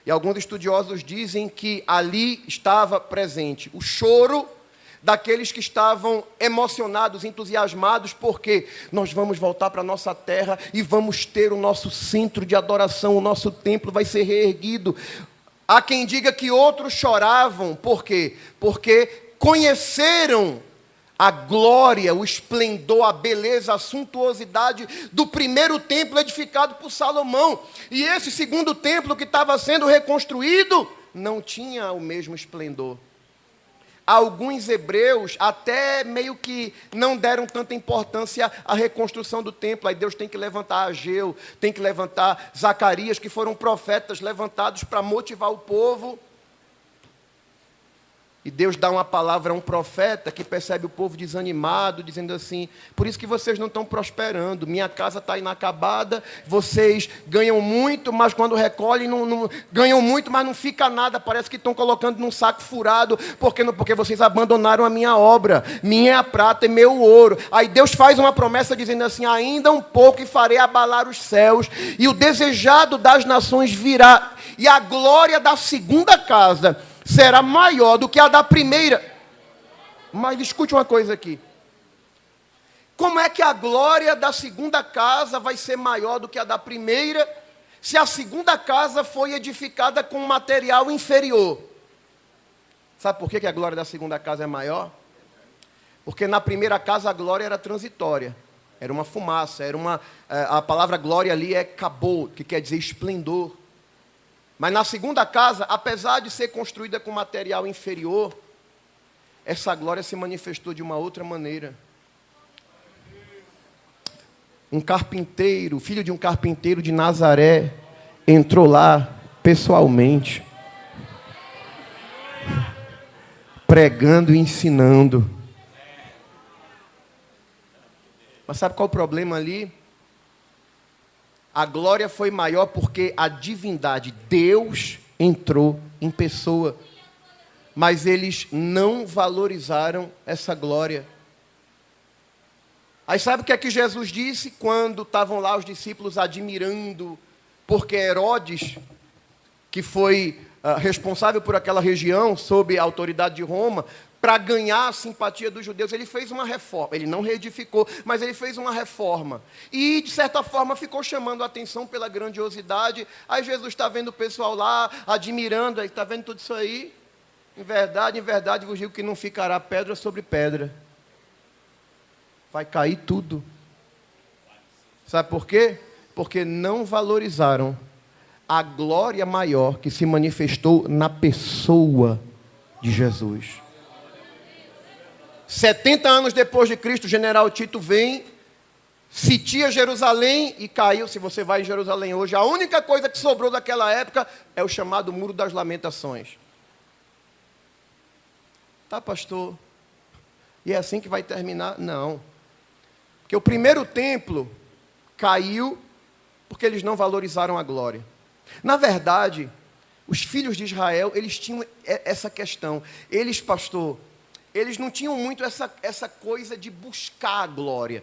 E alguns estudiosos dizem que ali estava presente o choro daqueles que estavam emocionados, entusiasmados, porque nós vamos voltar para a nossa terra e vamos ter o nosso centro de adoração, o nosso templo vai ser reerguido. Há quem diga que outros choravam, por quê? Porque conheceram a glória, o esplendor, a beleza, a suntuosidade do primeiro templo edificado por Salomão. E esse segundo templo que estava sendo reconstruído não tinha o mesmo esplendor. Alguns hebreus até meio que não deram tanta importância à reconstrução do templo. Aí Deus tem que levantar Ageu, tem que levantar Zacarias, que foram profetas levantados para motivar o povo. E Deus dá uma palavra a um profeta que percebe o povo desanimado, dizendo assim: por isso que vocês não estão prosperando, minha casa está inacabada, vocês ganham muito, mas quando recolhem, não ganham muito, mas não fica nada, parece que estão colocando num saco furado, porque vocês abandonaram a minha obra, minha é a prata e meu o ouro. Aí Deus faz uma promessa dizendo assim: ainda um pouco e farei abalar os céus, e o desejado das nações virá, e a glória da segunda casa será maior do que a da primeira. Mas escute uma coisa aqui. Como é que a glória da segunda casa vai ser maior do que a da primeira, se a segunda casa foi edificada com material inferior? Sabe por que a glória da segunda casa é maior? Porque na primeira casa a glória era transitória. Era uma fumaça, a palavra glória ali é kabod, que quer dizer esplendor. Mas na segunda casa, apesar de ser construída com material inferior, essa glória se manifestou de uma outra maneira. Um carpinteiro, filho de um carpinteiro de Nazaré, entrou lá pessoalmente, pregando e ensinando. Mas sabe qual é o problema ali? A glória foi maior porque a divindade, Deus, entrou em pessoa. Mas eles não valorizaram essa glória. Aí sabe o que é que Jesus disse quando estavam lá os discípulos admirando, porque Herodes, que foi responsável por aquela região, sob a autoridade de Roma, para ganhar a simpatia dos judeus, ele fez uma reforma. Ele não reedificou, mas ele fez uma reforma. E, de certa forma, ficou chamando a atenção pela grandiosidade. Aí Jesus está vendo o pessoal lá, admirando, está vendo tudo isso aí. Em verdade, vos digo que não ficará pedra sobre pedra. Vai cair tudo. Sabe por quê? Porque não valorizaram a glória maior que se manifestou na pessoa de Jesus. 70 anos depois de Cristo, o general Tito vem, sitia Jerusalém e caiu. Se você vai em Jerusalém hoje, a única coisa que sobrou daquela época é o chamado Muro das Lamentações. Tá, pastor? E é assim que vai terminar? Não. Porque o primeiro templo caiu porque eles não valorizaram a glória. Na verdade, os filhos de Israel, eles tinham essa questão. Eles, pastor, eles não tinham muito essa coisa de buscar a glória.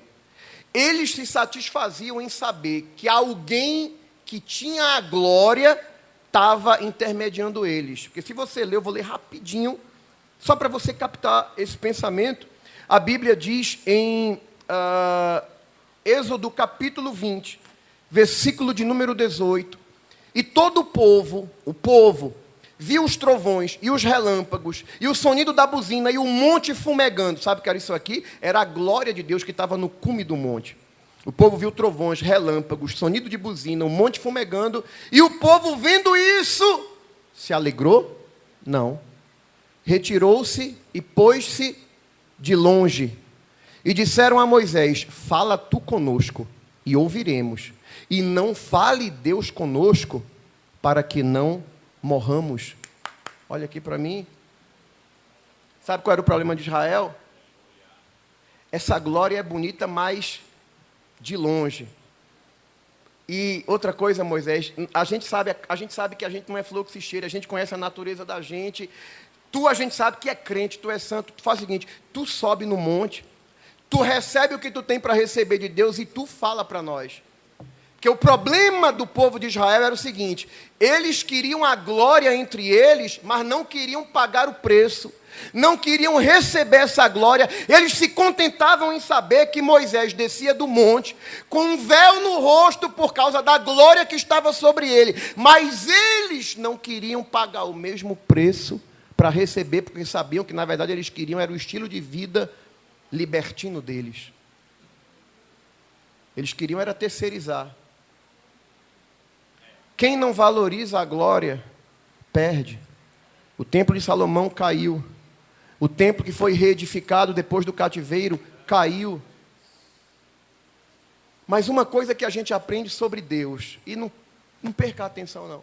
Eles se satisfaziam em saber que alguém que tinha a glória estava intermediando eles. Porque se você ler, eu vou ler rapidinho, só para você captar esse pensamento. A Bíblia diz em Êxodo capítulo 20, versículo de número 18. E todo o povo, viu os trovões e os relâmpagos, e o sonido da buzina, e o monte fumegando. Sabe o que era isso aqui? Era a glória de Deus que estava no cume do monte. O povo viu trovões, relâmpagos, sonido de buzina, o monte fumegando, e o povo vendo isso, se alegrou? Não. Retirou-se e pôs-se de longe. E disseram a Moisés: fala tu conosco, e ouviremos. E não fale Deus conosco, para que não morramos. Olha aqui para mim. Sabe qual era o problema de Israel? Essa glória é bonita, mas de longe. E outra coisa, Moisés, a gente sabe que a gente não é fluxo e cheiro, a gente conhece a natureza da gente. A gente sabe que é crente, tu é santo. Tu faz o seguinte, tu sobe no monte, tu recebe o que tu tem para receber de Deus e tu fala para nós. Porque o problema do povo de Israel era o seguinte, eles queriam a glória entre eles, mas não queriam pagar o preço. Não queriam receber essa glória, eles se contentavam em saber que Moisés descia do monte com um véu no rosto por causa da glória que estava sobre ele, mas eles não queriam pagar o mesmo preço para receber, porque sabiam que na verdade eles queriam era o estilo de vida libertino deles. Eles queriam era terceirizar. Quem não valoriza a glória perde. O templo de Salomão caiu. O templo que foi reedificado depois do cativeiro caiu. Mas uma coisa que a gente aprende sobre Deus, e não perca a atenção não.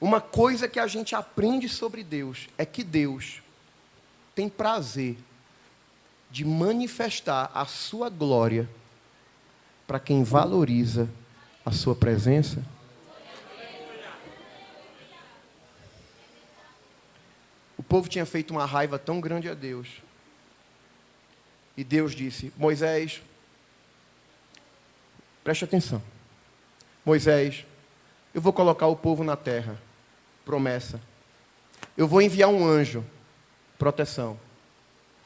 Uma coisa que a gente aprende sobre Deus é que Deus tem prazer de manifestar a sua glória para quem valoriza a sua presença. O povo tinha feito uma raiva tão grande a Deus. E Deus disse, Moisés, preste atenção. Moisés, eu vou colocar o povo na terra. Promessa. Eu vou enviar um anjo. Proteção.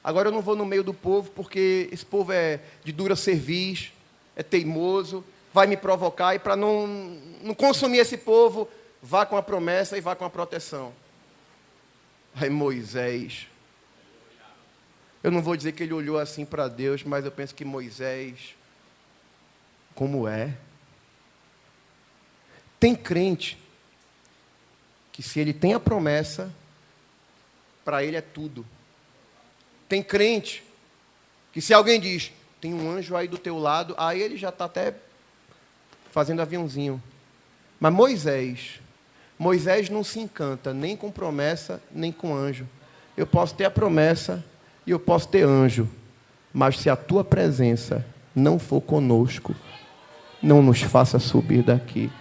Agora eu não vou no meio do povo, porque esse povo é de dura cerviz, é teimoso, vai me provocar, e para não consumir esse povo, vá com a promessa e vá com a proteção. Aí Moisés, eu não vou dizer que ele olhou assim para Deus, mas eu penso que Moisés, como é? Tem crente que se ele tem a promessa, para ele é tudo. Tem crente que se alguém diz, tem um anjo aí do teu lado, aí ele já está até fazendo aviãozinho. Mas Moisés não se encanta nem com promessa, nem com anjo. Eu posso ter a promessa e eu posso ter anjo, mas se a tua presença não for conosco, não nos faça subir daqui.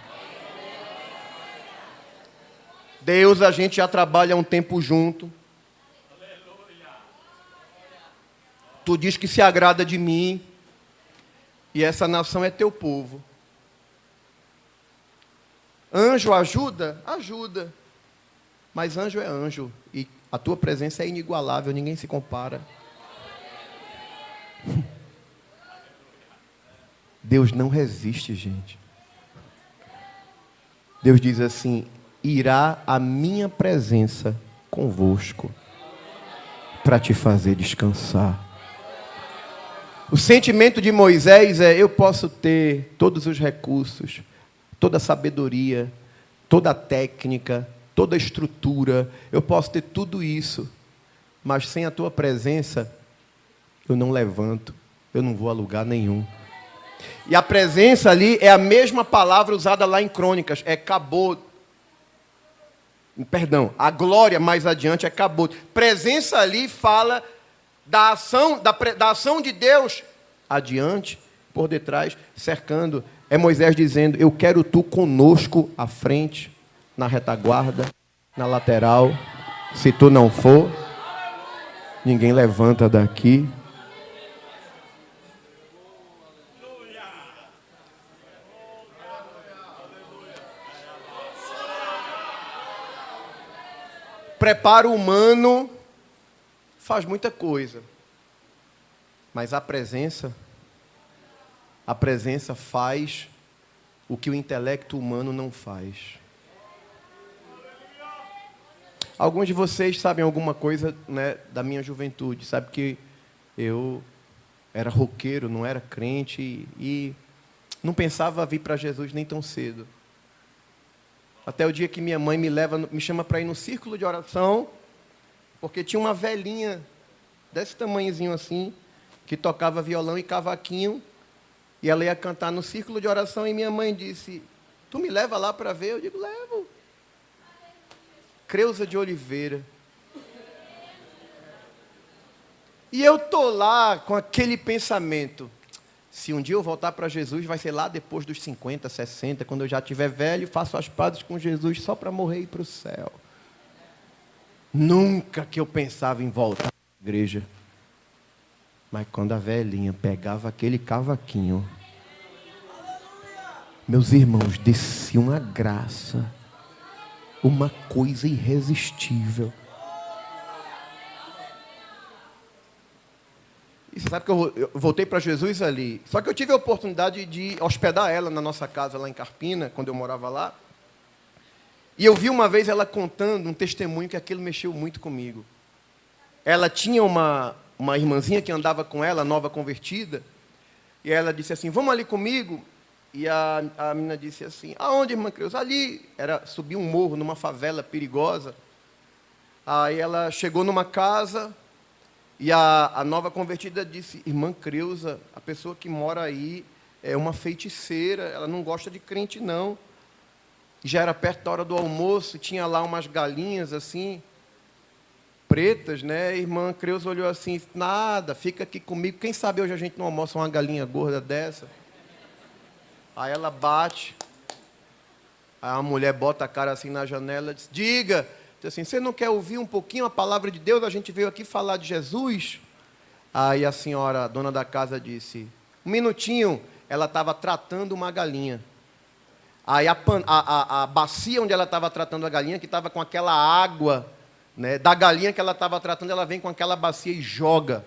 Deus, a gente já trabalha há um tempo junto. Tu diz que se agrada de mim, e essa nação é teu povo. Anjo ajuda? Ajuda. Mas anjo é anjo. E a tua presença é inigualável, ninguém se compara. Deus não resiste, gente. Deus diz assim, irá a minha presença convosco, para te fazer descansar. O sentimento de Moisés é, eu posso ter todos os recursos, toda a sabedoria, toda a técnica, toda a estrutura, eu posso ter tudo isso, mas sem a tua presença, eu não levanto, eu não vou a lugar nenhum. E a presença ali é a mesma palavra usada lá em Crônicas, é kabod. Perdão, a glória mais adiante é kabod. Presença ali fala da ação de Deus adiante, por detrás, cercando. É Moisés dizendo, eu quero tu conosco à frente, na retaguarda, na lateral. Se tu não for, ninguém levanta daqui. Preparo humano faz muita coisa, mas a presença faz o que o intelecto humano não faz. Alguns de vocês sabem alguma coisa, né, da minha juventude, sabe que eu era roqueiro, não era crente e não pensava vir para Jesus nem tão cedo. Até o dia que minha mãe me chama para ir no círculo de oração, porque tinha uma velhinha desse tamanhozinho assim, que tocava violão e cavaquinho, e ela ia cantar no círculo de oração, e minha mãe disse, tu me leva lá para ver? Eu digo, levo. Creuza de Oliveira. E eu estou lá com aquele pensamento, Se um dia eu voltar para Jesus, vai ser lá depois dos 50, 60, quando eu já estiver velho, faço as pazes com Jesus só para morrer e ir para o céu. Nunca que eu pensava em voltar à igreja. Mas quando a velhinha pegava aquele cavaquinho, meus irmãos, descia uma graça, uma coisa irresistível. E você sabe que eu voltei para Jesus ali. Só que eu tive a oportunidade de hospedar ela na nossa casa lá em Carpina, quando eu morava lá. E eu vi uma vez ela contando um testemunho que aquilo mexeu muito comigo. Ela tinha uma irmãzinha que andava com ela, nova convertida, e ela disse assim, vamos ali comigo? E a menina disse assim, aonde, irmã Creuza? Ali, subir um morro, numa favela perigosa. Aí ela chegou numa casa, e a nova convertida disse, irmã Creuza, a pessoa que mora aí é uma feiticeira, ela não gosta de crente, não. Já era perto da hora do almoço, tinha lá umas galinhas assim, pretas, né? A irmã Creuza olhou assim, nada, fica aqui comigo, quem sabe hoje a gente não almoça uma galinha gorda dessa? Aí ela bate, aí a mulher bota a cara assim na janela, diz, diga, diz assim, você não quer ouvir um pouquinho a palavra de Deus? A gente veio aqui falar de Jesus. Aí a senhora, a dona da casa, disse, um minutinho, ela estava tratando uma galinha. Aí a bacia onde ela estava tratando a galinha, que estava com aquela água, né, da galinha que ela estava tratando, ela vem com aquela bacia e joga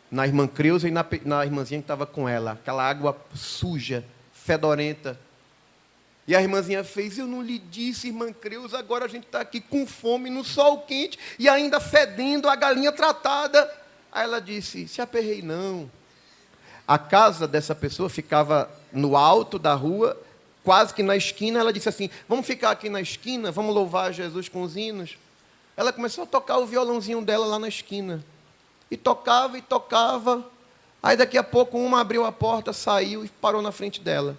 na irmã Creuza e na irmãzinha que estava com ela. Aquela água suja, fedorenta. E a irmãzinha fez, eu não lhe disse, irmã Creuza, agora a gente está aqui com fome, no sol quente, e ainda fedendo a galinha tratada. Aí ela disse, se aperrei não. A casa dessa pessoa ficava no alto da rua, quase que na esquina. Ela disse assim, vamos ficar aqui na esquina, vamos louvar Jesus com os hinos. Ela começou a tocar o violãozinho dela lá na esquina. E tocava. Aí daqui a pouco uma abriu a porta, saiu e parou na frente dela.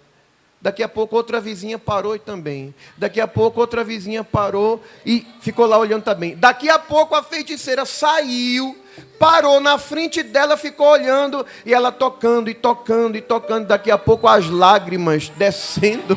Daqui a pouco outra vizinha parou e também. Daqui a pouco outra vizinha parou e ficou lá olhando também. Daqui a pouco a feiticeira saiu, parou na frente dela, ficou olhando e ela tocando e tocando e tocando. Daqui a pouco as lágrimas descendo.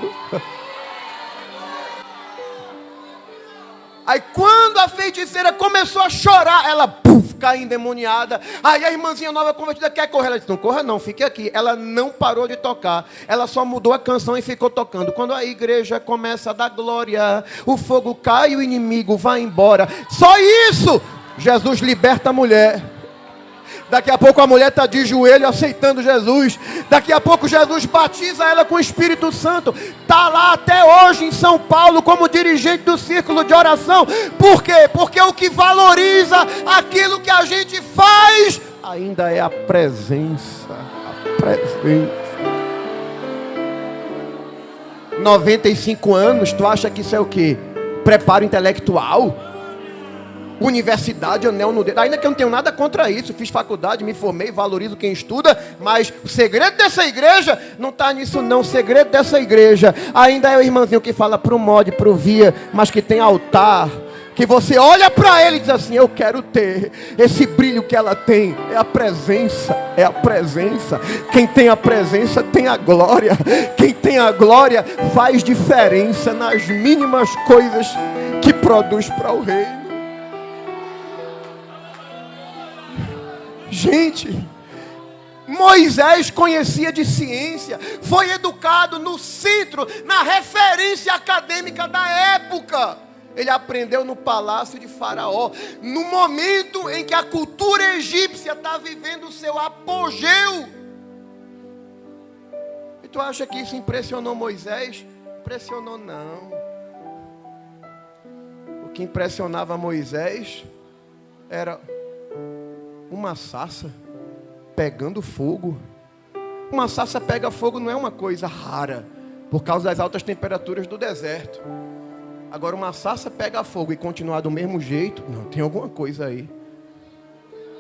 Aí quando a feiticeira começou a chorar, ela caiu endemoniada. Aí a irmãzinha nova convertida quer correr. Ela disse, não corra não, fique aqui. Ela não parou de tocar. Ela só mudou a canção e ficou tocando. Quando a igreja começa a dar glória, o fogo cai e o inimigo vai embora. Só isso! Jesus liberta a mulher. Daqui a pouco a mulher está de joelho aceitando Jesus. Daqui a pouco Jesus batiza ela com o Espírito Santo. Está lá até hoje em São Paulo como dirigente do círculo de oração. Por quê? Porque o que valoriza aquilo que a gente faz ainda é a presença. A presença. 95 anos, tu acha que isso é o quê? Preparo intelectual? Universidade, anel no dedo. Ainda que eu não tenho nada contra isso. Fiz faculdade, me formei, valorizo quem estuda. Mas o segredo dessa igreja não está nisso não. O segredo dessa igreja ainda é o irmãozinho que fala pro mod, pro via, mas que tem altar. Que você olha para ele e diz assim, eu quero ter esse brilho que ela tem. É a presença, é a presença. Quem tem a presença tem a glória. Quem tem a glória faz diferença nas mínimas coisas que produz para o reino. Gente, Moisés conhecia de ciência, foi educado no centro, na referência acadêmica da época. Ele aprendeu no palácio de Faraó, no momento em que a cultura egípcia está vivendo o seu apogeu. E tu acha que isso impressionou Moisés? Impressionou não. O que impressionava Moisés era uma sarça pegando fogo. Uma sarça pega fogo não é uma coisa rara, por causa das altas temperaturas do deserto. Agora uma sarça pega fogo e continuar do mesmo jeito, não, tem alguma coisa aí.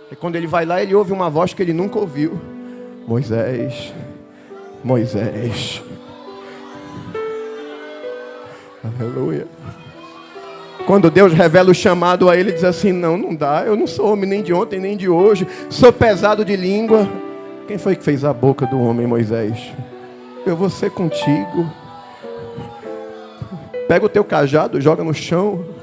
E quando ele vai lá, ele ouve uma voz que ele nunca ouviu. Moisés, Moisés. Aleluia. Quando Deus revela o chamado a ele, diz assim, não dá, eu não sou homem nem de ontem, nem de hoje, sou pesado de língua, Quem foi que fez a boca do homem, Moisés? Eu vou ser contigo. Pega o teu cajado, joga no chão,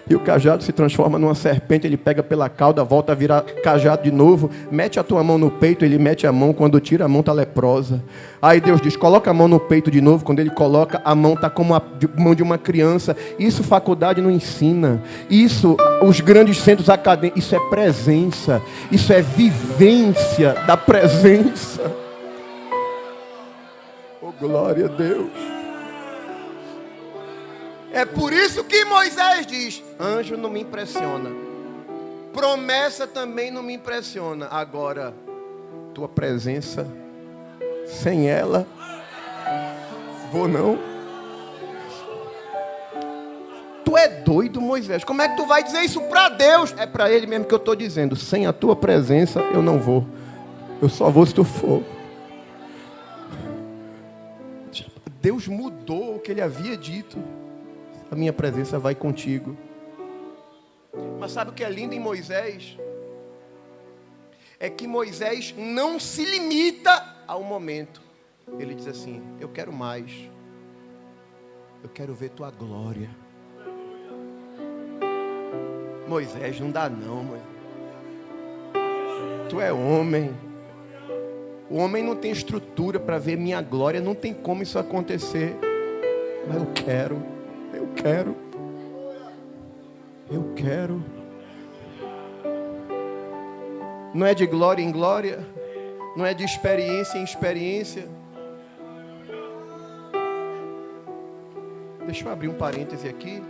e o cajado se transforma numa serpente. Ele pega pela cauda, volta a virar cajado de novo. Mete a tua mão no peito, ele mete a mão. Quando tira a mão, está leprosa. Aí Deus diz, coloca a mão no peito de novo. Quando ele coloca, a mão está como a mão de uma criança. Isso faculdade não ensina. Isso, os grandes centros acadêmicos, isso é presença. Isso é vivência da presença. Oh, glória a Deus. É por isso que Moisés diz, anjo não me impressiona. Promessa também não me impressiona. Agora, tua presença, sem ela, vou não. Tu é doido, Moisés. Como é que tu vai dizer isso para Deus? É para ele mesmo que eu estou dizendo. Sem a tua presença, eu não vou. Eu só vou se tu for. Deus mudou o que ele havia dito. A minha presença vai contigo. Mas sabe o que é lindo em Moisés? É que Moisés não se limita ao momento. Ele diz assim, eu quero mais. Eu quero ver tua glória. Moisés, não dá não, mãe. Tu é homem. O homem não tem estrutura para ver minha glória. Não tem como isso acontecer. Mas eu quero. Eu quero. Eu quero. Não é de glória em glória. Não é de experiência em experiência. Deixa eu abrir um parêntese aqui.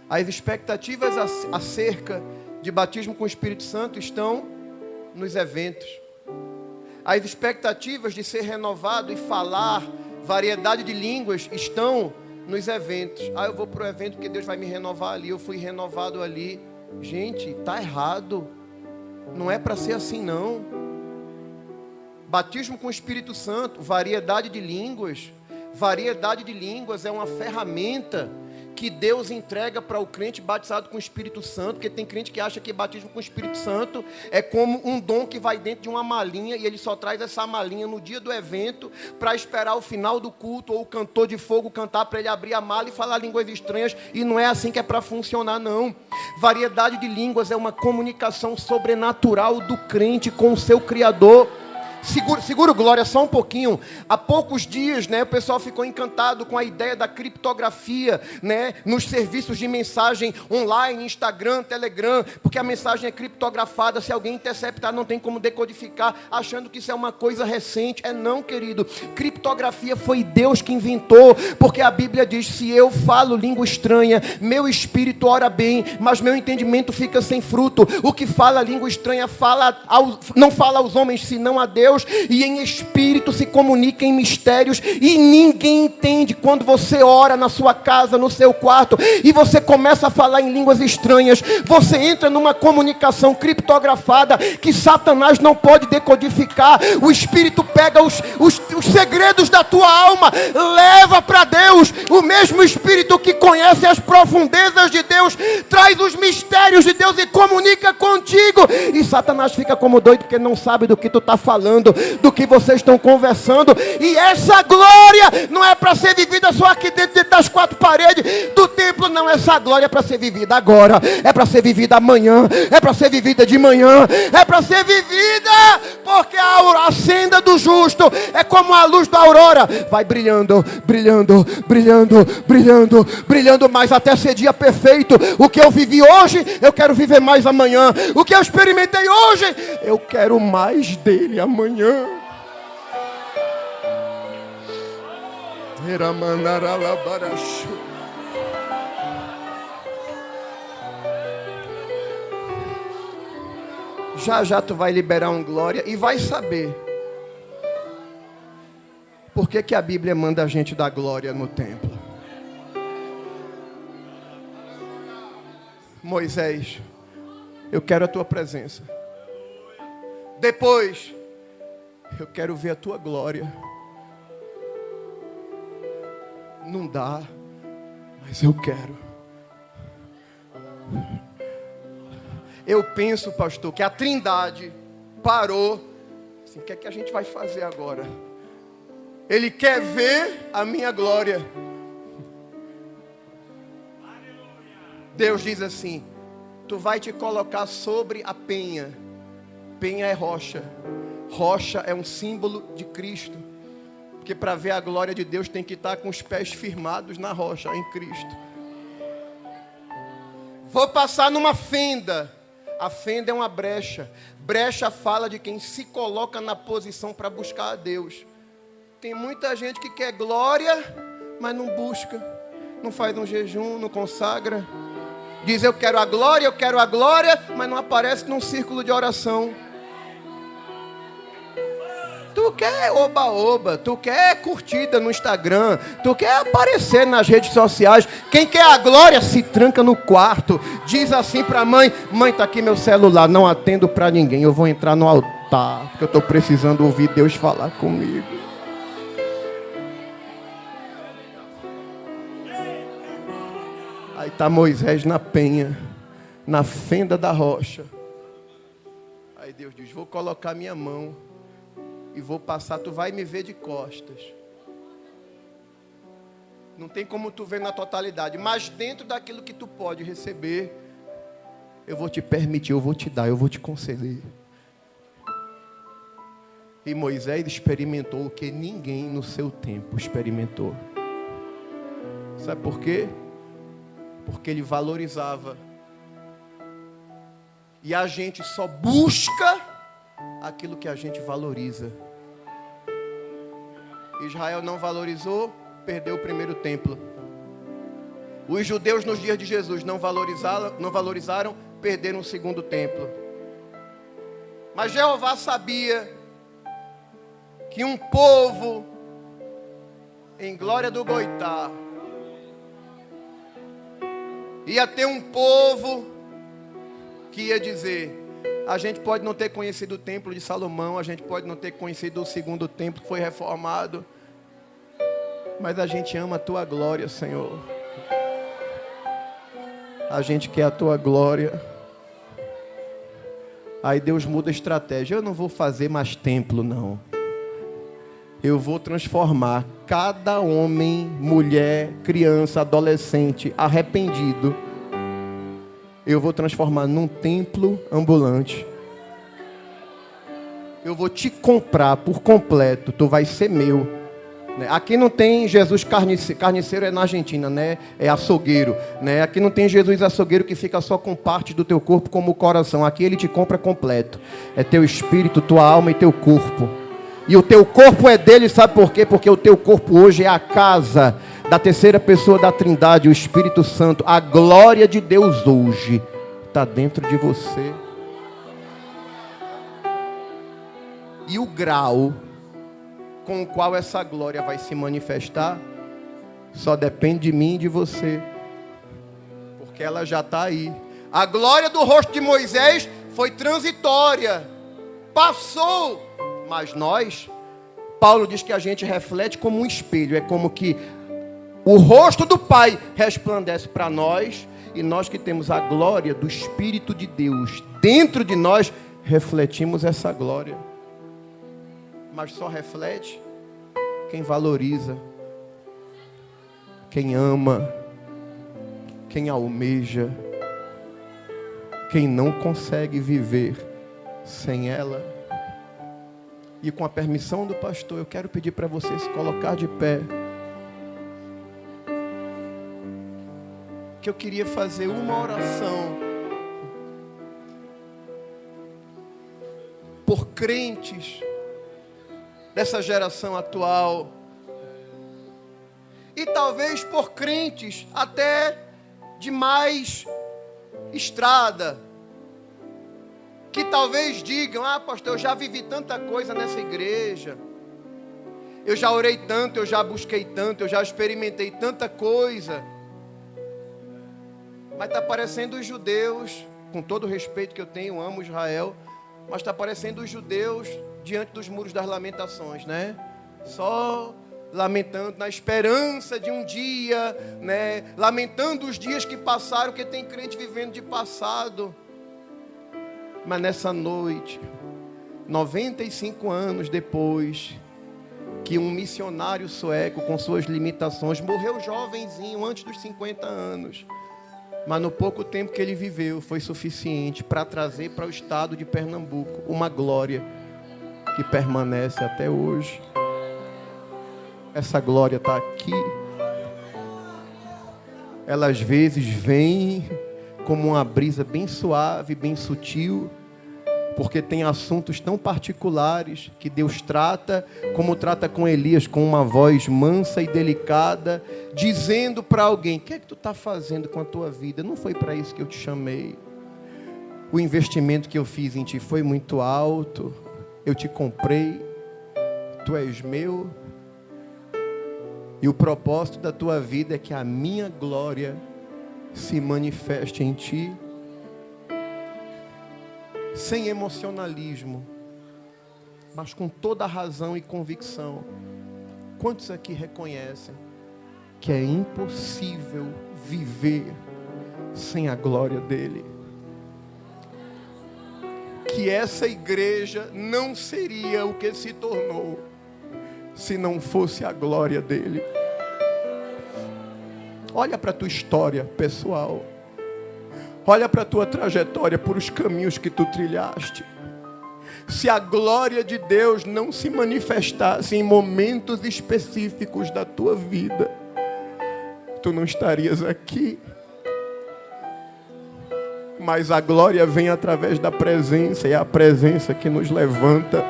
As expectativas acerca de batismo com o Espírito Santo estão nos eventos. As expectativas de ser renovado e falar variedade de línguas estão nos eventos. Eu vou para o evento porque Deus vai me renovar ali. Eu fui renovado ali. Gente, está errado. Não é para ser assim não. Batismo com o Espírito Santo, variedade de línguas. Variedade de línguas é uma ferramenta que Deus entrega para o crente batizado com o Espírito Santo, porque tem crente que acha que batismo com o Espírito Santo é como um dom que vai dentro de uma malinha e ele só traz essa malinha no dia do evento para esperar o final do culto ou o cantor de fogo cantar para ele abrir a mala e falar línguas estranhas, e não é assim que é para funcionar não. Variedade de línguas é uma comunicação sobrenatural do crente com o seu Criador. Segura o glória só um pouquinho. Há poucos dias, o pessoal ficou encantado com a ideia da criptografia, nos serviços de mensagem online, Instagram, Telegram, porque a mensagem é criptografada. Se alguém interceptar, não tem como decodificar, achando que isso é uma coisa recente. É não, querido. Criptografia foi Deus que inventou, porque a Bíblia diz, se eu falo língua estranha, meu espírito ora bem, mas meu entendimento fica sem fruto. O que fala língua estranha não fala aos homens, senão a Deus. E em espírito se comunica em mistérios, e ninguém entende. Quando você ora na sua casa, no seu quarto, e você começa a falar em línguas estranhas, você entra numa comunicação criptografada que Satanás não pode decodificar. O Espírito pega os segredos da tua alma, leva para Deus. O mesmo Espírito que conhece as profundezas de Deus traz os mistérios de Deus e comunica contigo. E Satanás fica como doido porque não sabe do que tu está falando, do que vocês estão conversando. E essa glória não é para ser vivida só aqui dentro das quatro paredes do templo, não. Essa glória é para ser vivida agora, é para ser vivida amanhã, é para ser vivida de manhã, é para ser vivida, porque a senda do justo é como a luz da aurora, vai brilhando, brilhando, brilhando, brilhando, brilhando mais até ser dia perfeito. O que eu vivi hoje, eu quero viver mais amanhã. O que eu experimentei hoje, eu quero mais dele amanhã. Já tu vai liberar um glória e vai saber por que a Bíblia manda a gente dar glória no templo. Moisés, eu quero a tua presença. Depois, eu quero ver a tua glória. Não dá, mas eu quero. Eu penso, pastor, que a Trindade parou. Assim, o que é que a gente vai fazer agora? Ele quer ver a minha glória. Deus diz assim: tu vai te colocar sobre a penha. Penha é rocha. Rocha é um símbolo de Cristo. Porque para ver a glória de Deus tem que estar com os pés firmados na rocha, em Cristo. Vou passar numa fenda. A fenda é uma brecha. Brecha fala de quem se coloca na posição para buscar a Deus. Tem muita gente que quer glória, mas não busca. Não faz um jejum, não consagra. Diz eu quero a glória, mas não aparece num círculo de oração. Tu quer oba-oba, tu quer curtida no Instagram, tu quer aparecer nas redes sociais. Quem quer a glória se tranca no quarto. Diz assim para a mãe: mãe, tá aqui meu celular, não atendo para ninguém. Eu vou entrar no altar, porque eu estou precisando ouvir Deus falar comigo. Aí está Moisés na penha, na fenda da rocha. Aí Deus diz: vou colocar minha mão e vou passar, tu vai me ver de costas. Não tem como tu ver na totalidade, mas dentro daquilo que tu pode receber, eu vou te permitir, eu vou te dar, eu vou te conceder. E Moisés experimentou o que ninguém no seu tempo experimentou. Sabe por quê? Porque ele valorizava. E a gente só busca aquilo que a gente valoriza. Israel não valorizou, perdeu o primeiro templo. Os judeus nos dias de Jesus não valorizaram, perderam o segundo templo. Mas Jeová sabia que um povo em glória do Goitá ia ter um povo que ia dizer: a gente pode não ter conhecido o templo de Salomão, a gente pode não ter conhecido o segundo templo que foi reformado, mas a gente ama a tua glória, Senhor. A gente quer a tua glória. Aí Deus muda a estratégia. Eu não vou fazer mais templo, não. Eu vou transformar cada homem, mulher, criança, adolescente arrependido. Eu vou transformar num templo ambulante. Eu vou te comprar por completo. Tu vai ser meu. Aqui não tem Jesus carniceiro. Carniceiro é na Argentina, né? É açougueiro, né? Aqui não tem Jesus açougueiro que fica só com parte do teu corpo como o coração. Aqui ele te compra completo. É teu espírito, tua alma e teu corpo. E o teu corpo é dele, sabe por quê? Porque o teu corpo hoje é a casa da terceira pessoa da Trindade, o Espírito Santo. A glória de Deus hoje está dentro de você. E o grau com o qual essa glória vai se manifestar só depende de mim e de você, porque ela já está aí. A glória do rosto de Moisés foi transitória, passou. Mas nós, Paulo diz que a gente reflete como um espelho. É como que o rosto do Pai resplandece para nós, e nós que temos a glória do Espírito de Deus dentro de nós, refletimos essa glória. Mas só reflete quem valoriza, quem ama, quem almeja, quem não consegue viver sem ela. E com a permissão do pastor, eu quero pedir para você se colocar de pé. Que eu queria fazer uma oração por crentes dessa geração atual. E talvez por crentes até de mais estrada, que talvez digam: ah, pastor, eu já vivi tanta coisa nessa igreja, eu já orei tanto, eu já busquei tanto, eu já experimentei tanta coisa. Mas está parecendo os judeus, com todo o respeito que eu tenho, amo Israel, mas está parecendo os judeus diante dos muros das lamentações, né? Só lamentando na esperança de um dia, né? Lamentando os dias que passaram, que tem crente vivendo de passado. Mas nessa noite, 95 anos depois que um missionário sueco, com suas limitações, morreu jovenzinho, antes dos 50 anos. Mas no pouco tempo que ele viveu, foi suficiente para trazer para o estado de Pernambuco uma glória que permanece até hoje. Essa glória está aqui. Ela às vezes vem como uma brisa bem suave, bem sutil, porque tem assuntos tão particulares que Deus trata, como trata com Elias, com uma voz mansa e delicada, dizendo para alguém: o que é que tu está fazendo com a tua vida? Não foi para isso que eu te chamei. O investimento que eu fiz em ti foi muito alto. Eu te comprei. Tu és meu. E o propósito da tua vida é que a minha glória se manifeste em ti. Sem emocionalismo, mas com toda a razão e convicção. Quantos aqui reconhecem que é impossível viver sem a glória dele? Que essa igreja não seria o que se tornou se não fosse a glória dele. Olha para a tua história pessoal. Olha para a tua trajetória, por os caminhos que tu trilhaste. Se a glória de Deus não se manifestasse em momentos específicos da tua vida, tu não estarias aqui. Mas a glória vem através da presença, e é a presença que nos levanta,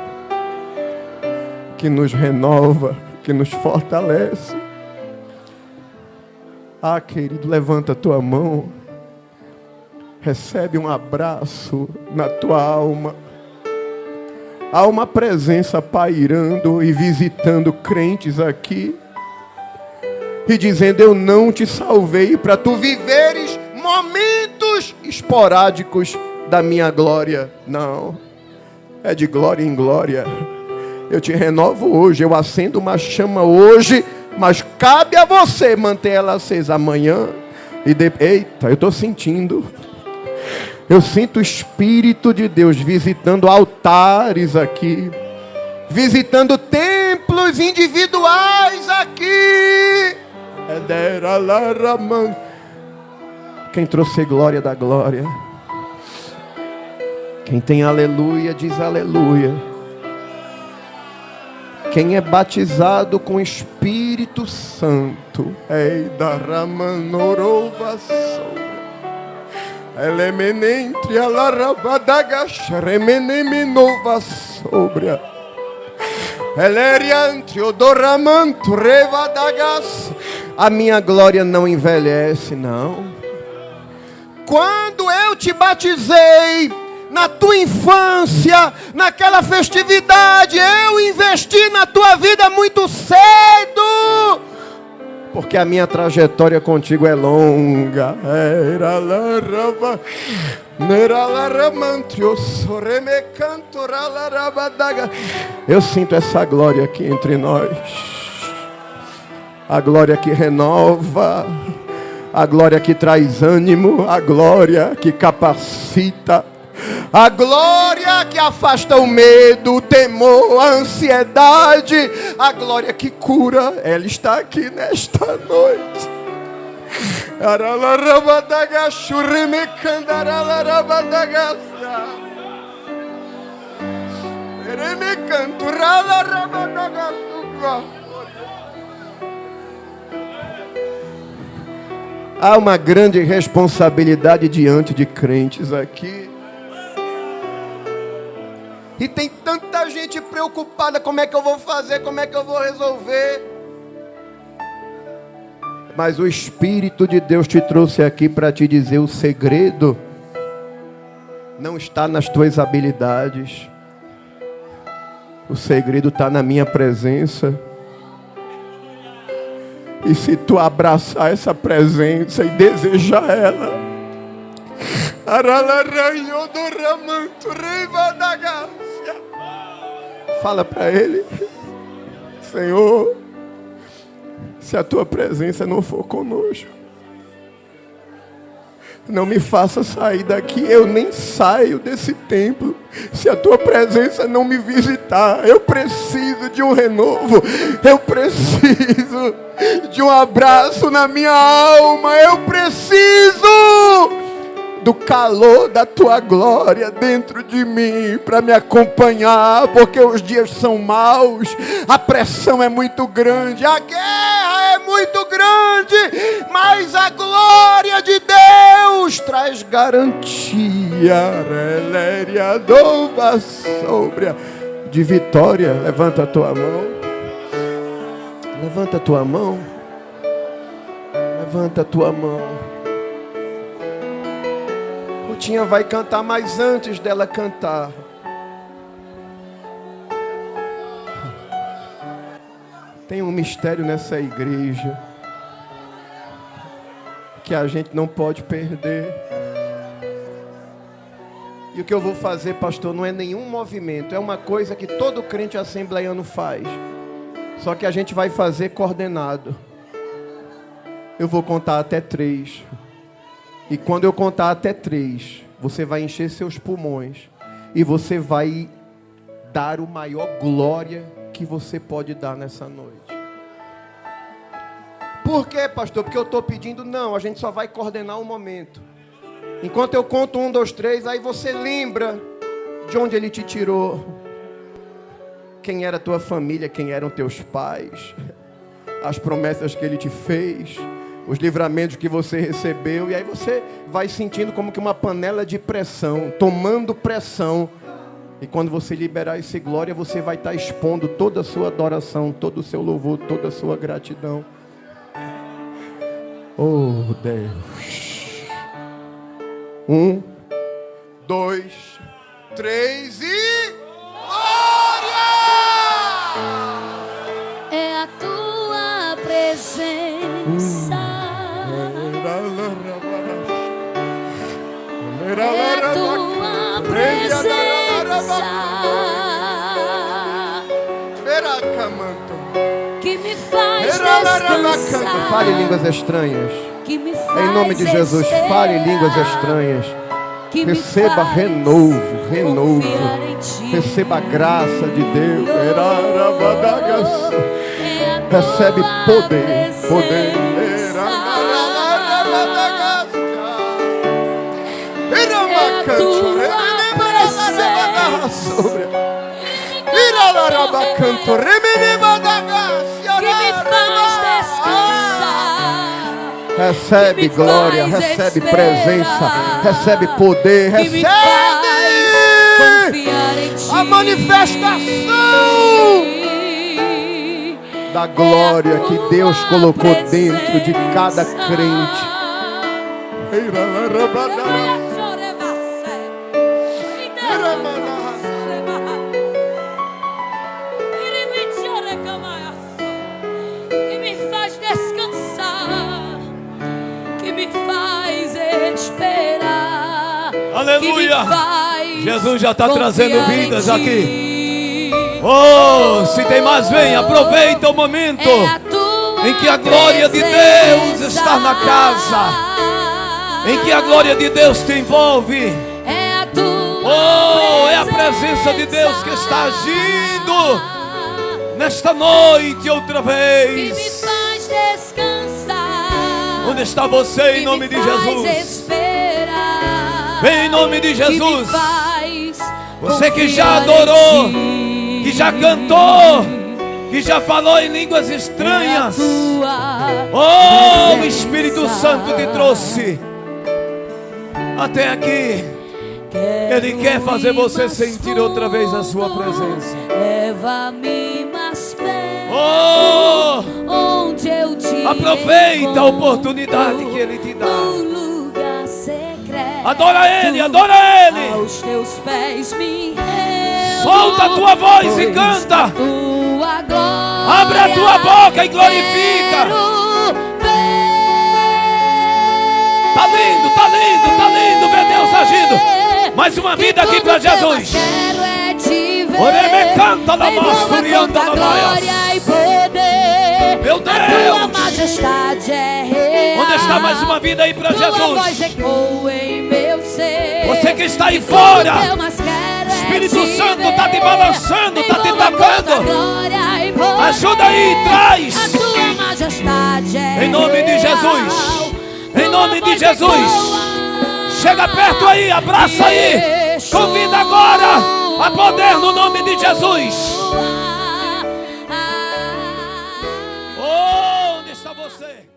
que nos renova, que nos fortalece. Ah, querido, levanta a tua mão. Recebe um abraço na tua alma. Há uma presença pairando e visitando crentes aqui. E dizendo: eu não te salvei para tu viveres momentos esporádicos da minha glória. Não. É de glória em glória. Eu te renovo hoje. Eu acendo uma chama hoje. Mas cabe a você manter ela acesa amanhã. Eita, eu estou sentindo. Eu sinto o Espírito de Deus visitando altares aqui, visitando templos individuais aqui. Quem trouxe glória da glória. Quem tem aleluia diz aleluia. Quem é batizado com o Espírito Santo. Ei, da Ramanorovasou. Elemenentre a larabadagas, remeneminova sobria. Eleriante odoramanto revadagas. A minha glória não envelhece, não. Quando eu te batizei, na tua infância, naquela festividade, eu investi na tua vida muito cedo. Porque a minha trajetória contigo é longa. Eu sinto essa glória aqui entre nós. A glória que renova. A glória que traz ânimo. A glória que capacita. A glória que afasta o medo, o temor, a ansiedade. A glória que cura. Ela está aqui nesta noite. Há uma grande responsabilidade diante de crentes aqui. E tem tanta gente preocupada, como é que eu vou fazer, como é que eu vou resolver. Mas o Espírito de Deus te trouxe aqui para te dizer: o segredo não está nas tuas habilidades. O segredo está na minha presença. E se tu abraçar essa presença e desejar ela, fala para ele: Senhor, se a tua presença não for conosco, Não me faça sair daqui. Eu nem saio desse templo se a tua presença não me visitar. Eu preciso de um renovo. Eu preciso de um abraço na minha alma. Eu preciso do calor da tua glória dentro de mim para me acompanhar, porque os dias são maus, a pressão é muito grande, a guerra é muito grande, mas a glória de Deus traz garantia de vitória. Levanta a tua mão, levanta a tua mão, levanta a tua mão. Rutinha vai cantar, mas antes dela cantar, tem um mistério nessa igreja que a gente não pode perder. E o que eu vou fazer, pastor, não é nenhum movimento, é uma coisa que todo crente assembleiano faz, só que a gente vai fazer coordenado. Eu vou contar até 3. E quando eu contar até 3, você vai encher seus pulmões e você vai dar o maior glória que você pode dar nessa noite. Por quê, pastor? Porque eu estou pedindo? Não, a gente só vai coordenar um momento. Enquanto eu conto 1, 2, 3, aí você lembra de onde Ele te tirou, quem era a tua família, quem eram teus pais, as promessas que Ele te fez, os livramentos que você recebeu, e aí você vai sentindo como que uma panela de pressão, tomando pressão, e quando você liberar esse glória, você vai estar expondo toda a sua adoração, todo o seu louvor, toda a sua gratidão. Oh Deus. 1, 2, 3 e glória! É a tua presença. É a tua presença que me faz descansar. Fale línguas estranhas. Que me faz em nome de Jesus, fale línguas estranhas. Receba renovo. Receba a graça de Deus. Recebe poder. Recebe glória, recebe presença, recebe poder, recebe a manifestação da glória que Deus colocou dentro de cada crente. Que me faz descansar, que me faz esperar. Aleluia! Jesus já está trazendo vidas aqui. Oh, se tem mais, vem, aproveita o momento em que a glória de Deus está na casa, em que a glória de Deus te envolve. Oh, é a presença de Deus que está agindo nesta noite outra vez. Que me faz descansar. Onde está você em nome de Jesus? Vem em nome de Jesus. Você que já adorou, que já cantou, que já falou em línguas estranhas. Oh, o Espírito Santo te trouxe até aqui. Ele quer fazer você sentir outra vez a sua presença. Leva-me mais perto. Oh, onde eu te aproveita a oportunidade que Ele te dá. Lugar secreto. Adora Ele, adora Ele. Aos teus pés me rendo. Solta a tua voz e canta. Tua glória. Abre a tua boca e glorifica. Tá lindo, vê Deus agindo. Mais uma vida aqui para Jesus. Oreme canta na massa e anda na maia. Meu Deus, a tua majestade é real. Onde Dá mais uma vida aí para Tua voz Jesus. ecoa em meu ser. Você que está aí Tudo fora, que eu mais quero é Espírito te Santo ver. está te balançando, está te Envolva tocando. toda glória e poder. Ajuda aí, A traz. tua majestade é Em nome de real. Jesus. Em Tua nome de voz Jesus. ecoa. Chega perto aí, abraça aí. Convida agora a poder no nome de Jesus. Onde está você?